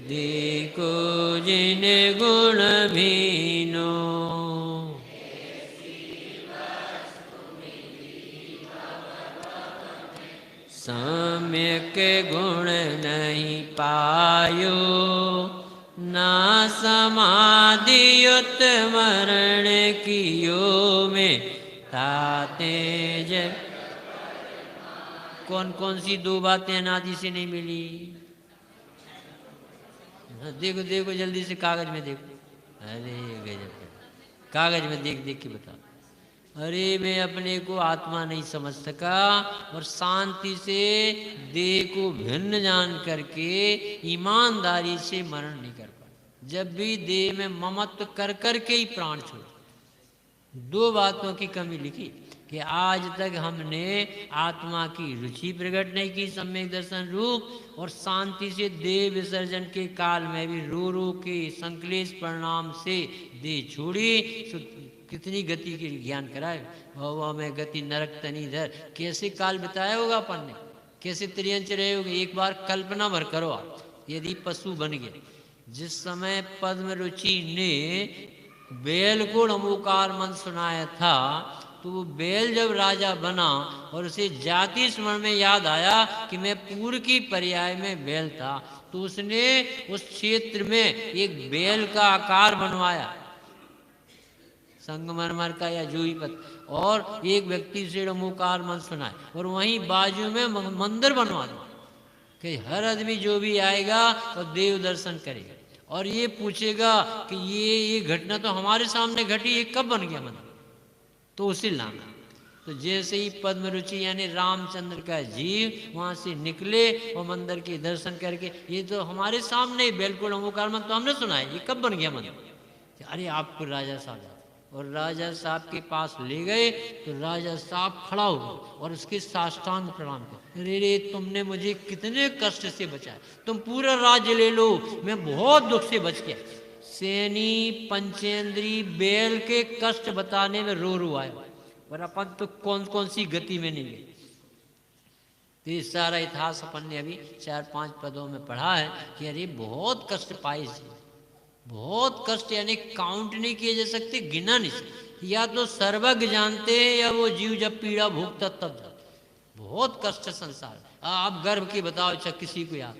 देखो जिन गुण भीनो। सम्यक गुण नहीं पायो ना समाधि युत मरण कियो में ताते जब। कौन कौन सी दो बातें अनादि से नहीं मिली? देखो देखो जल्दी से कागज में देखो। अरे गजब, कागज में देख देख के बताओ। अरे मैं अपने को आत्मा नहीं समझ सका और शांति से देह को भिन्न जान करके ईमानदारी से मरण नहीं कर पाया। जब भी देह में ममत्व कर करके ही प्राण छोड़े। दो बातों की कमी लिखी कि आज तक हमने आत्मा की रुचि प्रकट नहीं की सम्यक दर्शन रूप, और शांति से देह विसर्जन के काल में भी रो रो के संक्लेश परिणाम से देह छोड़ी। कितनी गति के ज्ञान कराए। भव में गति नरक तनिधर, कैसे काल बिताया होगा अपन ने, कैसे त्रियंच रहे होगे। एक बार कल्पना भर करो आप, यदि पशु बन गए। जिस समय पद्म रुचि ने बैल को नमोकार मंत्र सुनाया था, तो वो बैल जब राजा बना और उसे जाति स्मरण में याद आया कि मैं पूर्व की पर्याय में बैल था, तो उसने उस क्षेत्र में एक बैल का आकार बनवाया, संगमरमर का या जोई पत्थर, और एक व्यक्ति से नमोकार मंत्र सुनाए और वहीं बाजू में मंदिर बनवा दो कि हर आदमी जो भी आएगा वो देव दर्शन करेगा और ये पूछेगा कि ये घटना तो हमारे सामने घटी, ये कब बन गया मंदिर, तो उसे लाना। तो जैसे ही पद्म रुचि यानी रामचंद्र का जीव वहां से निकले और मंदिर के दर्शन करके, ये तो हमारे सामने बिल्कुल नमोकार मंत्र तो हमने सुना है, ये कब बन गया मंदिर। अरे आपको राजा साहब, और राजा साहब के पास ले गए तो राजा साहब खड़ा हो और उसके साष्टांग प्रणाम कर, अरे रे तुमने मुझे कितने कष्ट से बचाया, तुम पूरा राज्य ले लो, मैं बहुत दुख से बच गया। सैनी पंचेंद्री बैल के कष्ट बताने में रो रो आए, और अपन तो कौन कौन सी गति में नहीं गए। तो ये सारा इतिहास अपन ने अभी 4-5 पदों में पढ़ा है कि अरे बहुत कष्ट पाए, बहुत कष्ट, यानी काउंट नहीं किए जा सकते, गिना नहीं सकते। या तो सर्वज्ञ जानते हैं या वो जीव जब पीड़ा भोगता तब जानते। बहुत कष्ट संसार। आप गर्भ की बताओ, अच्छा किसी को याद,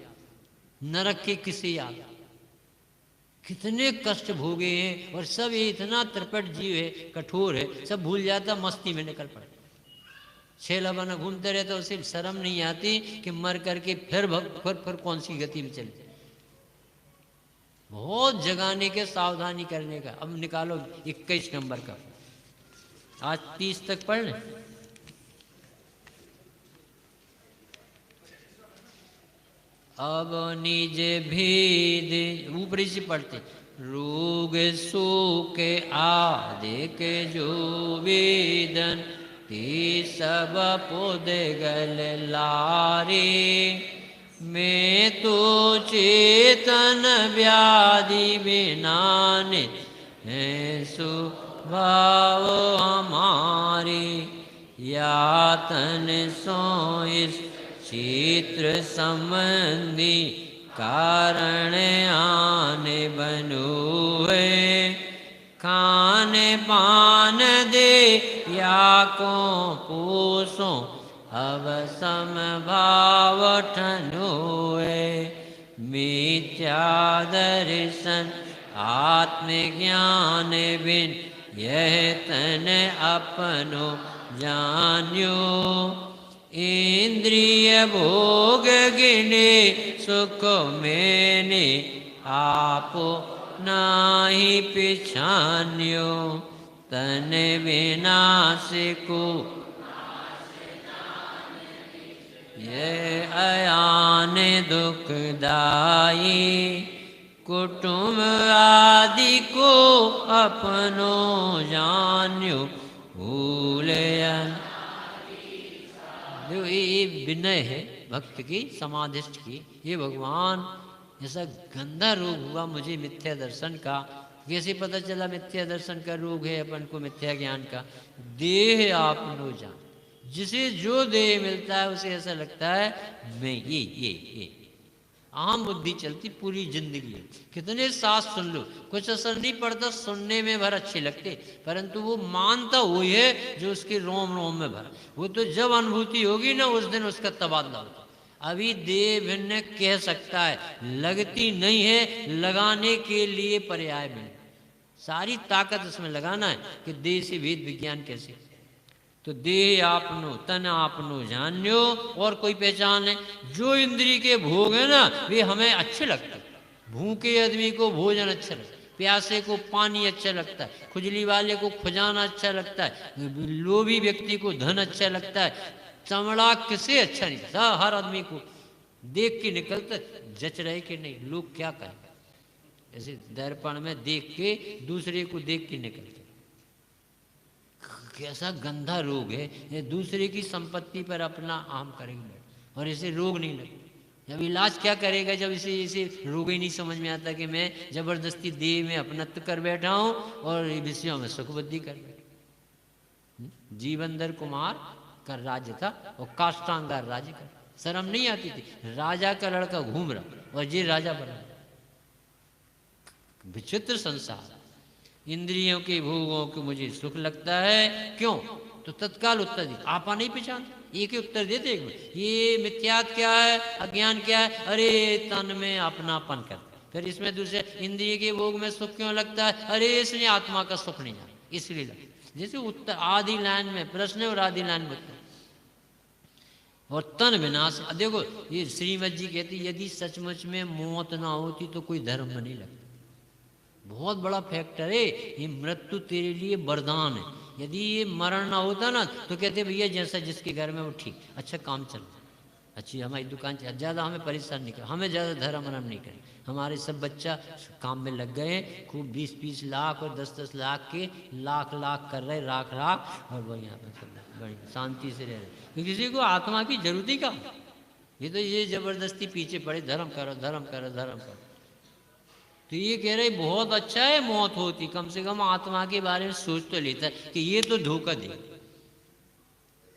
नरक के किसे याद, कितने कष्ट भोगे हैं। और सब ये इतना त्रिपट जीव है, कठोर है, सब भूल जाता, मस्ती में निकल पड़े, छेला बना घूमते रहता, उसे शर्म नहीं आती कि मर करके फिर कौन सी गति में चले। बहुत जगाने के, सावधानी करने का। अब निकालो 21 नंबर का, आज 30 तक पढ़ लें। अब निज भेद ऊपरी से पढ़ते, रोग शोक आदि के जो वेदन ते सब पुद गल लारे, मैं तो चेतन व्याधि बिनाने है सुभाव हमारे, यातन सो इस क्षेत्र संबंधी कारण आने बनो है, खाने पान दे या को पोसो अब समभाव ठनोए, मिथ्या दर्शन आत्मज्ञान बिन यह तन अपनो जान्यो। इंद्रिय भोग गिने सुख मैंने आपो नाही पिछान्यो। तन विनाश को ये अयान दुखदाई। कुटुंब आदि को अपनो जान्यो भूलयन। जो ये विनय है भक्त की समाधिष्ठ की, ये भगवान ऐसा गंदा रोग हुआ मुझे मिथ्या दर्शन का। कैसे पता चला मिथ्या दर्शन का रोग है अपन को मिथ्या ज्ञान का? देह आपनो जान। जिसे जो देह मिलता है उसे ऐसा लगता है मैं ये आम बुद्धि चलती पूरी जिंदगी है। कितने सास सुन लो, कुछ असर नहीं पड़ता, सुनने में भर अच्छे लगते, परंतु वो मानता वही है जो उसके रोम रोम में भरा। वो तो जब अनुभूति होगी ना उस दिन उसका तबादला होता। अभी देह भिन्न कह सकता है, लगती नहीं है, लगाने के लिए पर्याय मिले। सारी ताकत उसमें लगाना है कि देह से भेद विज्ञान कैसे। तो देह आपनो तन आपनो जान्यो। और कोई पहचान है? जो इंद्री के भोग है ना वे हमें अच्छे लगते हैं। भूखे आदमी को भोजन अच्छा लगता है, प्यासे को पानी अच्छा लगता है, खुजली वाले को खुजाना अच्छा लगता है, लोभी व्यक्ति को धन अच्छा लगता है। चमड़ा किसे अच्छा नहीं लगता? हर आदमी को देख के निकलता जच रहे कि नहीं, लोग क्या कहें, ऐसे दर्पण में देख के दूसरे को देख के निकलते। कैसा गंदा रोग है, ये दूसरे की संपत्ति पर अपना आम करेंगे और इसे रोग नहीं लगता। जब इलाज क्या करेगा जब इसे रोग ही नहीं समझ में आता कि मैं जबरदस्ती देह में अपनत्व कर बैठा हूं और विषयों में सुख बुद्धि कर बैठा। जीवनधर कुमार का राज्य था और काष्टांगा राज्य का। शर्म नहीं आती थी, राजा का लड़का घूम रहा और ये राजा बना। विचित्र संसार। इंद्रियों के भोगों को मुझे सुख लगता है, क्यों? तो तत्काल उत्तर दे, आपा नहीं पहचान। एक ही उत्तर दे दे, ये मिथ्यात क्या है, अज्ञान क्या है? अरे तन में अपनापन कर। फिर इसमें दूसरे इंद्रिय के भोग में सुख क्यों लगता है? अरे इसने आत्मा का सुख नहीं जाना, इसलिए लगता। जैसे उत्तर आदि लाइन में प्रश्न है और आदि लाइन में उत्तर। और तन विनाश। देखो ये श्रीमद जी कहती यदि सचमुच में मौत ना होती तो कोई धर्म में नहीं लगता। बहुत बड़ा फैक्टर है ये। मृत्यु तेरे लिए वरदान है। यदि ये मरण ना होता ना तो कहते भैया जैसा जिसके घर में वो ठीक, अच्छा काम चल रहा, अच्छी हमारी दुकान चल, ज़्यादा हमें परेशान नहीं कर, हमें ज़्यादा धर्म मरम नहीं करें। हमारे सब बच्चा काम में लग गए, खूब 20-20 लाख और 10-10 लाख के लाख कर रहे, लाख और वो यहाँ पर सब बड़ी शांति से रह रहे। किसी को आत्मा की जरूरत ही का। ये तो ये जबरदस्ती पीछे पड़े, धर्म करो धर्म करो धर्म करो। तो ये कह रहे बहुत अच्छा है मौत होती, कम से कम आत्मा के बारे में सोच तो लेता है कि ये तो धोखा दे।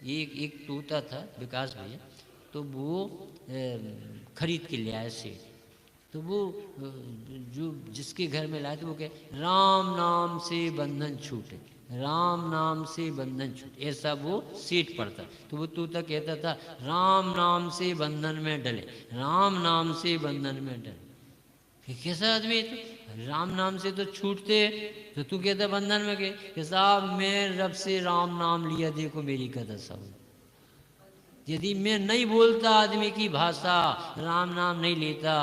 एक तोता था विकास भैया, तो वो खरीद के ले आए से। तो वो जो जिसके घर में लाए थे वो कहे राम नाम से बंधन छूटे, राम नाम से बंधन छूटे, ऐसा वो सेठ पड़ता। तो वो तोता कहता था राम नाम से बंधन में डले, राम नाम से बंधन में डले। कैसा आदमी? तो राम नाम से तो छूटते, तो तू कहता बंधन में के साहब मैं रब से राम नाम लिया, देखो मेरी कदर सब। यदि मैं नहीं बोलता आदमी की भाषा, राम नाम नहीं लेता,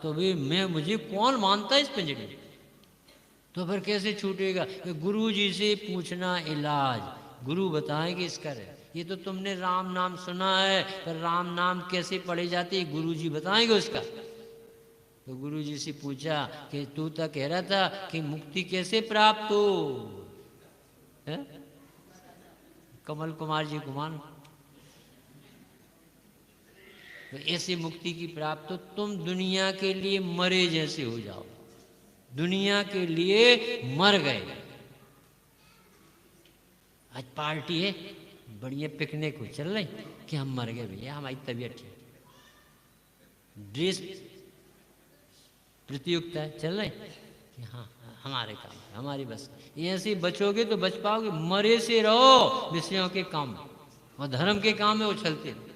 तो भी मैं मुझे कौन मानता इस पिंजरे? तो फिर कैसे छूटेगा? गुरु जी से पूछना इलाज, गुरु बताएंगे इसका है। ये तो तुमने राम नाम सुना है, पर राम नाम कैसे पढ़े जाते हैं गुरु जी बताएंगे उसका। तो गुरु जी से पूछा कि तू तो कह रहा था कि मुक्ति कैसे प्राप्त हो, है? कमल कुमार जी कुमार, तो ऐसी मुक्ति की प्राप्त हो तुम दुनिया के लिए मरे जैसे हो जाओ, दुनिया के लिए मर गए। आज पार्टी है, बढ़िया पिकनिक हो चल रही कि हम मर गए भैया, हमारी तबीयत ठीक, ड्रेस प्रतियोगिता है चल रहे कि हाँ हमारे काम है, हमारी बस। ऐसे बचोगे तो बच पाओगे, मरे से रहो विषयों के काम में और धर्म के काम में उछलते रहो।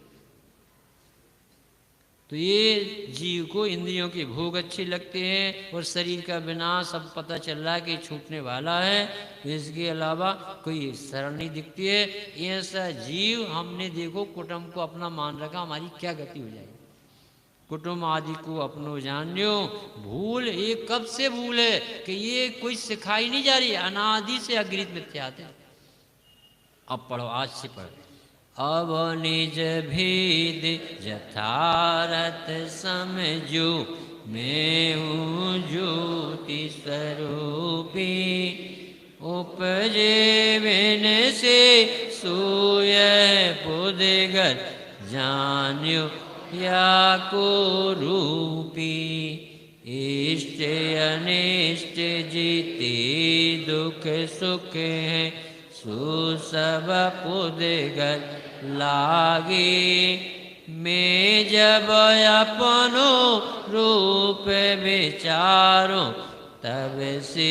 तो ये जीव को इंद्रियों की भोग अच्छी लगते हैं और शरीर का विनाश अब पता चल रहा है कि छूटने वाला है, तो इसके अलावा कोई शरण नहीं दिखती है। ऐसा जीव हमने देखो कुटुंब को अपना मान रखा, हमारी क्या गति हो जाएगी। कुटुंब आदि को अपनो जान्यो, भूल ये कब से भूल है कि ये कोई सिखाई नहीं जा रही, अनादि से अगृहित मिथ्याते। अब पढ़ो, आज से पढ़ो। अब निज भेद यथारथ समझो, मैं हूँ ज्योति स्वरूपी। उपजे बिन से सोय पुदगत, जान्यो या को रूपी। इष्ट अनिष्ट जीते दुख सुख है, सो सब पुदगत लागे। मैं जब अपनो रूप विचारो, तब से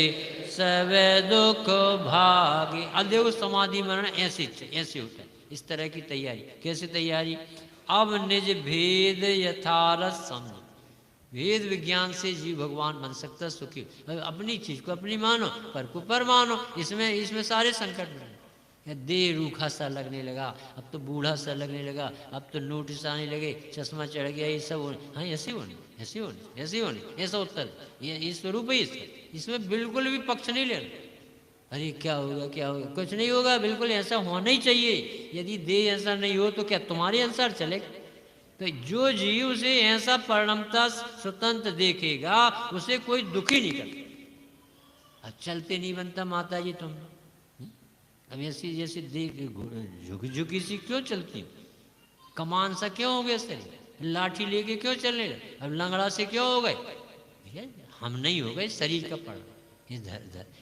सब दुख भागे। अब देखो समाधि मरण ऐसे होता है, इस तरह की तैयारी। कैसे तैयारी? अब निज भेद यथारथ समझो। वेद विज्ञान से जीव भगवान बन सकता, सुखी। अपनी चीज को अपनी मानो, पर को पर मानो। इसमें सारे संकट में देह रूखा सा लगने लगा, अब तो बूढ़ा सा लगने लगा, अब तो नोटिस आने लगे, चश्मा चढ़ गया, ये सब होने। हाँ, ऐसे होने ऐसा उत्तर, ये स्वरूप है इसमें बिल्कुल भी पक्ष नहीं लेना। अरे क्या होगा, कुछ नहीं होगा, बिल्कुल ऐसा होना ही चाहिए। यदि देह ऐसा नहीं हो तो क्या तुम्हारे अनुसार चलेगा? तो जो जीव उसे ऐसा परिणमता स्वतंत्र देखेगा, उसे कोई दुखी नहीं करता। अब चलते नहीं बनता माता जी तुम, अब ऐसी जैसे देख झुकी सी क्यों चलती हो? कमान सा क्यों हो गया शरीर? लाठी लेके क्यों चलने लगे? अब लंगड़ा से क्यों हो गए? हम नहीं हो गए, शरीर का पड़,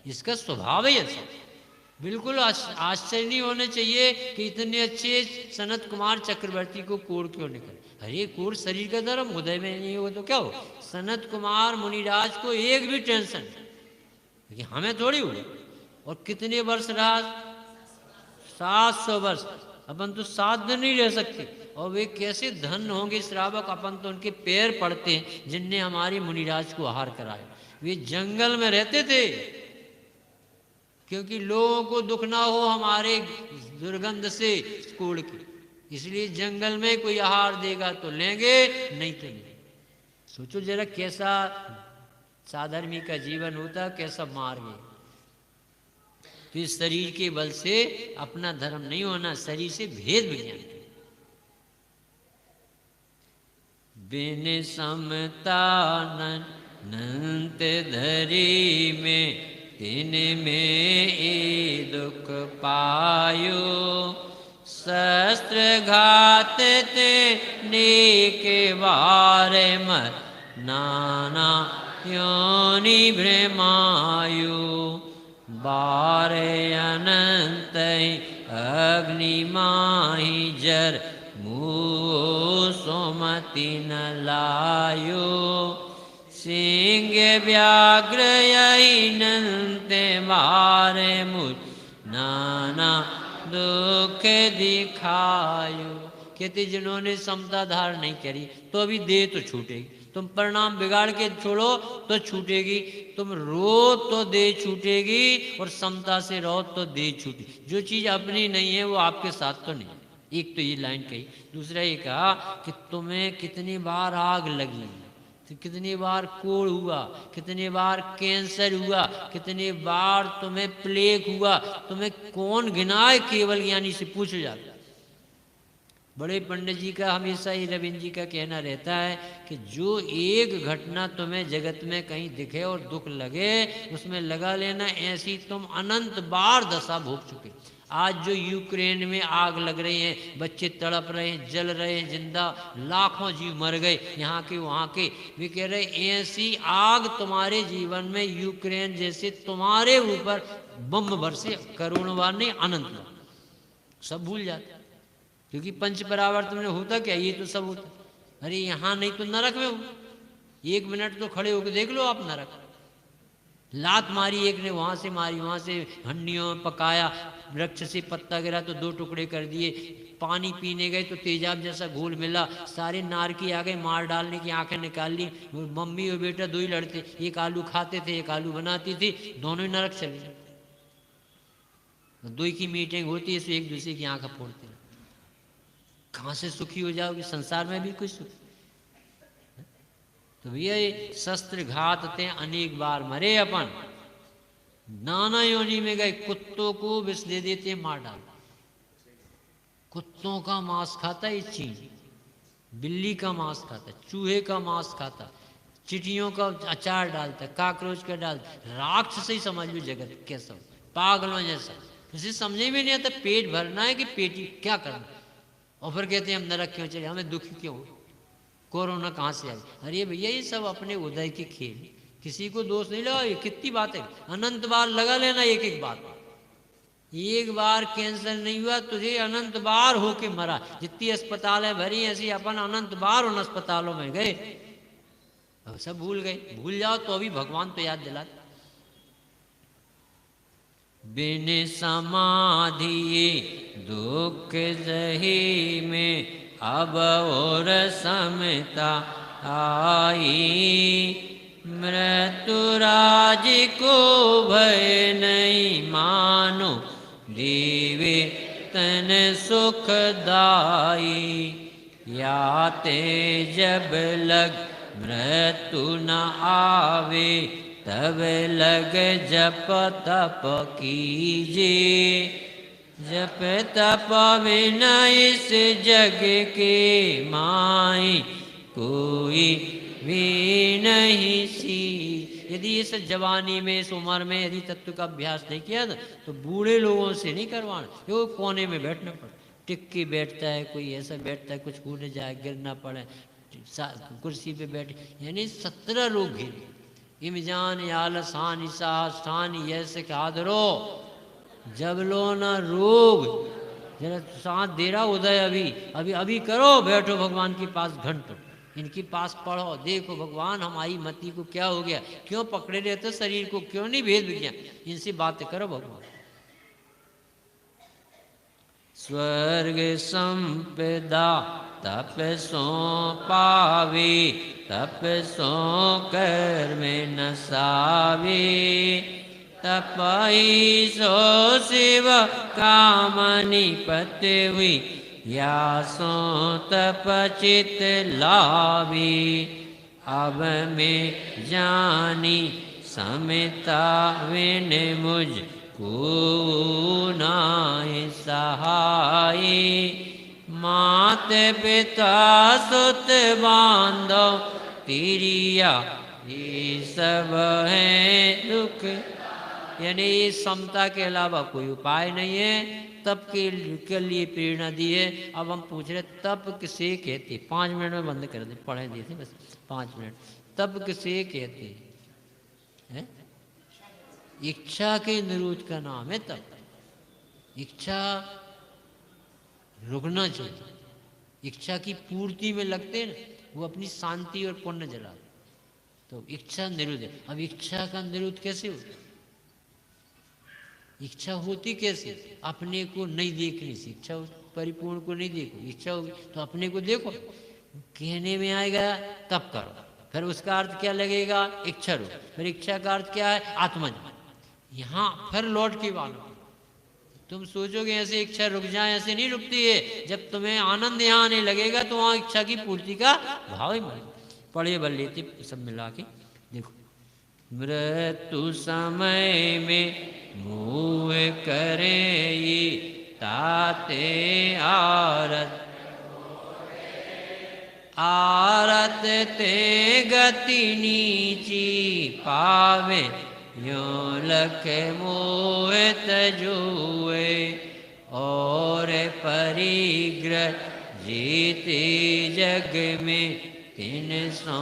इसका स्वभाव है ऐसा। बिल्कुल आश्चर्य नहीं होने चाहिए कि इतने अच्छे सनत कुमार चक्रवर्ती को कोढ़ क्यों निकले। अरे कोढ़ शरीर का धर्म, उदय में नहीं होगा तो क्या हो? सनत कुमार मुनिराज को एक भी टेंशन नहीं, हमें थोड़ी हुआ। और कितने वर्ष रहा? 700 वर्ष। अपन तो 7 दिन नहीं रह सकते। और वे कैसे धन होंगे श्रावक, अपन तो उनके पैर पड़ते हैं जिनने हमारे मुनिराज को आहार कराया। वे जंगल में रहते थे क्योंकि लोगों को दुख ना हो हमारे दुर्गंध से कोढ़ की, इसलिए जंगल में कोई आहार देगा तो लेंगे, नहीं तो नहीं। सोचो जरा कैसा साधर्मी का जीवन होता, कैसा मार्ग है। तो इस शरीर के बल से अपना धर्म नहीं होना, शरीर से भेद विज्ञान। बिन समता नंत धरी में, तिन में ए दुख पायो। शस्त्र घात ते नेक बारे मत, नाना योनि भ्रमायो। बारे अनंत अग्नि माही जर, मुँह सोमति न लायो। सिंह व्याघ्र यही नंते मारे मुझ, नाना दुख दिखायो। कहते जिन्होंने समता धारण नहीं करी तो अभी देह तो छूटेगी। तुम परिणाम बिगाड़ के छोड़ो तो छूटेगी, तुम रो तो देह छूटेगी, और समता से रहो तो देह छूटेगी। जो चीज अपनी नहीं है वो आपके साथ तो नहीं। एक तो ये लाइन कही। दूसरा ये कहा कि तुम्हें कितनी बार आग लगी, तो कितनी बार कोढ़ हुआ, कितनी बार कैंसर हुआ, कितनी बार तुम्हें प्लेग हुआ, तुम्हें कौन गिनाए? केवल ज्ञानी से पूछो जाता। बड़े पंडित जी का हमेशा ही रविंद्र जी का कहना रहता है कि जो एक घटना तुम्हें जगत में कहीं दिखे और दुख लगे, उसमें लगा लेना, ऐसी तुम अनंत बार दशा भोग चुके। आज जो यूक्रेन में आग लग रही है, बच्चे तड़प रहे हैं, जल रहे हैं, जिंदा लाखों जीव मर गए, यहाँ के वहाँ के। वे कह रहे ऐसी आग तुम्हारे जीवन में यूक्रेन जैसे तुम्हारे ऊपर बम बरसे, करोड़ों बार नहीं, अनंत बार। सब भूल जाते क्योंकि पंच परावर्तन में होता क्या, ये तो सब होता। अरे यहाँ नहीं तो नरक में हो। 1 मिनट तो खड़े होकर देख लो आप नरक। लात मारी एक ने, वहां से मारी, वहां से हंडियों में पकाया, वृक्ष से पत्ता गिरा तो 2 टुकड़े कर दिए, पानी पीने गए तो तेजाब जैसा घोल मिला, सारे नारकी आ गए, मार डालने की आंखें निकाल ली। मम्मी और बेटा 2 ही लड़ते, एक आलू खाते थे, एक आलू बनाती थी, दोनों ही नरक चले गए। 2 की मीटिंग होती है, एक दूसरे की आंखें फोड़ते हैं। कहाँ से सुखी हो जाओगे? संसार में भी कुछ सुख। तो भैया ये शस्त्र घात थे, अनेक बार मरे अपन, नाना योनि में गए, कुत्तों को विष दे देते, मार डाल। कुत्तों का मांस खाता है चीज, बिल्ली का मांस खाता, चूहे का मांस खाता, चिटियों का अचार डालता, काकरोच का डालता। राक्षस ही समझ लो जगत कैसा, पागलों जैसा। उसे समझे में नहीं आता पेट भरना है कि पेटी क्या करना। और फिर कहते हैं हम नरक क्यों चले, हमें दुखी क्यों, कोरोना कहाँ से आई। अरे भैया ये सब अपने उदय के खेल, किसी को दोष नहीं लगा। ये कितनी बात है, अनंत बार लगा लेना एक एक बात। एक बार कैंसर नहीं हुआ तुझे अनंत बार होके मरा। जितनी अस्पताल है भरी ऐसी अपन अनंत बार उन अस्पतालों में गए, सब भूल गए। भूल जाओ तो अभी भगवान तो याद दिलाते। बिन समाधि दुख जही में अब और समता आई। मृत्यु राज को भय नहीं मानो, देवे तन सुखदाई। याते जब लग मृत्यु न आवे, तब लग जप तप कीजे। जप तप बिना इस जग के माई, कोई भी नहीं सी। यदि इस जवानी में, इस उम्र में यदि तत्व का अभ्यास नहीं किया ना, तो बूढ़े लोगों से नहीं करवाना। वो कोने में बैठना पड़ता, टिक के बैठता है, कोई ऐसा बैठता है कुछ कूदने जाए गिरना पड़े, कुर्सी पे बैठे। यानी 17 लोग घिरे। इमजान यालसान स्थान यैसे कादरो, जब लो न रोग। जरा सांस दे रहा उदय, अभी अभी करो, बैठो भगवान के पास घंटों, इनके पास पढ़ो, देखो भगवान हमारी मति को क्या हो गया, क्यों पकड़े रहते शरीर को, क्यों नहीं भेद विज्ञान, इनसे बातें करो भगवान। स्वर्ग संपदा तप सो पावे, तप सो कर में नसावे। तपई सो शिव कामनी पति हुई, या सो तप चित लावी। अब में जानी समिता विन मुझ को नाहि सहाय। मात पिता सुत बांधव तिरिया, ये सब है दुख। यानी समता के अलावा कोई उपाय नहीं है। तप के लिए प्रेरणा दी है। अब हम पूछ रहे तप किसे कहते, 5 मिनट में बंद कर दे, पढ़े दिए थे बस 5 मिनट। तप किसे कहते हैं? इच्छा के निरोध का नाम है तप। इच्छा रुकना चाहिए। इच्छा की पूर्ति में लगते हैं ना, वो अपनी शांति और पुण्य जला। तो इच्छा निरोध है। अब इच्छा का निरोध कैसे होता? इच्छा होती कैसे? अपने को नहीं देखने से। इच्छा परिपूर्ण को नहीं देखो, इच्छा होगी तो अपने को देखो। कहने में आएगा तब करो, फिर उसका अर्थ क्या लगेगा? इच्छा रुक। फिर इच्छा का अर्थ क्या है? आत्मज्ञान। यहाँ फिर लौट के बात। तुम सोचोगे ऐसे इच्छा रुक जाए, ऐसे नहीं रुकती है। जब तुम्हें आनंद यहाँ आने लगेगा तो वहाँ इच्छा की पूर्ति का भाव ही मिलेगा। पढ़े बल लेते सब मिला के देखो। मृत्यु समय में मुँह करे ये, ताते आरत आरत ते गति नीची पावे। यो लख मोह तजुए, और परिग्रह जीते जग में। तिन सो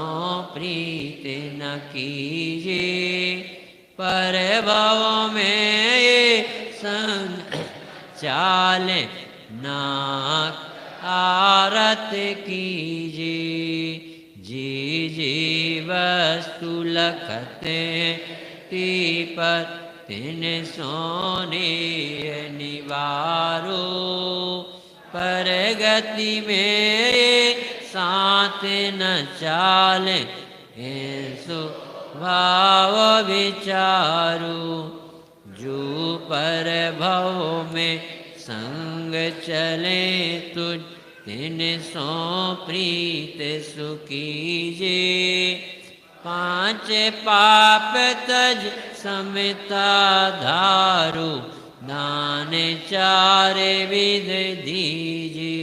प्रीत न कीजे, पर भव में ये संग चाले नाक आरत कीजे। जी जी वस्तु लखते ती पर तिन सोने निवारो। पर गति में साथ न चाले ऐसो भाव विचारू। जो पर भव में संग चले तुझ तिन सो प्रीत सुकीजे। पांच पाप तज समता धारू। दान चार विध दीजे।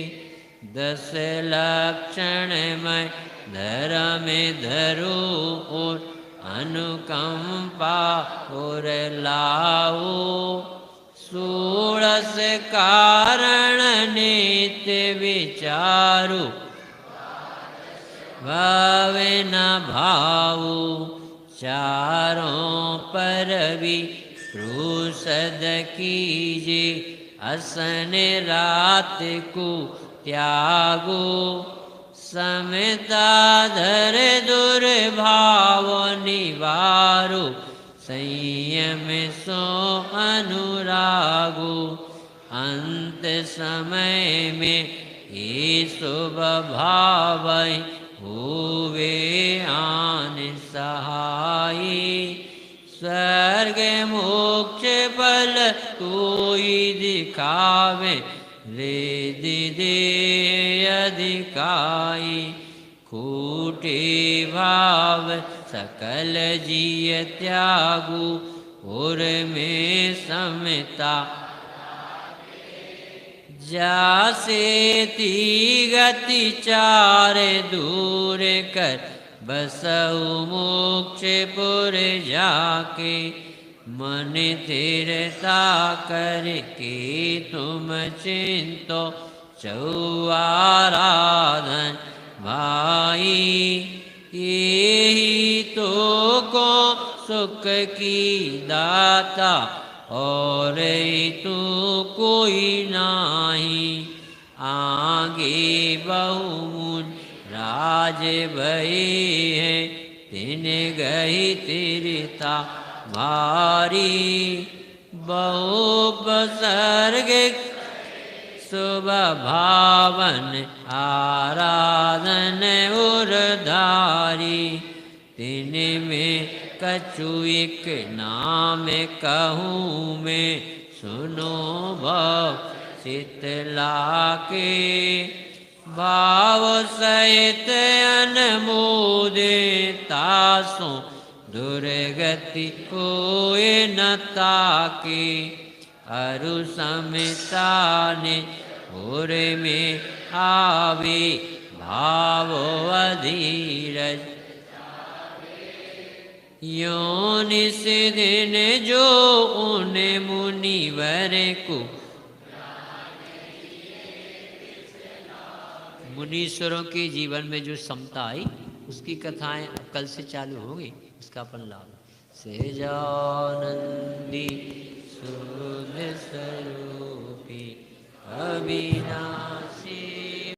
10 लक्षण मैं धर्म धरू और अनुकंपा और लाओ। 16 कारण नित्य विचारू। भावे न भाऊ। चारों पर भी प्रुसद कीजे। असन रात को त्यागो। समता धर दुर्भाव निवारो। संयम सो अनुरागो। अंत समय में ये शुभ भावै होवे आन सहाई। स्वर्ग मोक्ष फल कोई दिखावे रिद्धि दे अधिकाई। कूटे भाव सकल जिय त्यागु। और में समता जासे ती गति चार दूर कर। बसहु मोक्ष पुर जाके। मन स्थिरता करके तुम चिंतो चौआराधन भाई। यही तो को सुख की दाता और तू कोई नाही। आगे बहुमुन राज भई है। तिन गई तीरता भारी। बहुपसर्ग शुभ भावन आराधन उरधारी। तिन में कछु एक नाम कहूँ मैं। सुनो भव शीतला के। भाव सहित अनमोदे तासों। दुर्गति कोई न ताके। अरु समता ने और में आवे। भाव अधीरज योनिस दिन जो उन मुनिवर को। मुनीश्वरों के जीवन में जो समता आई उसकी कथाएं कल से चालू होंगी। उसका अपन लाभ। सहजानंदी सुध स्वरूपी अभी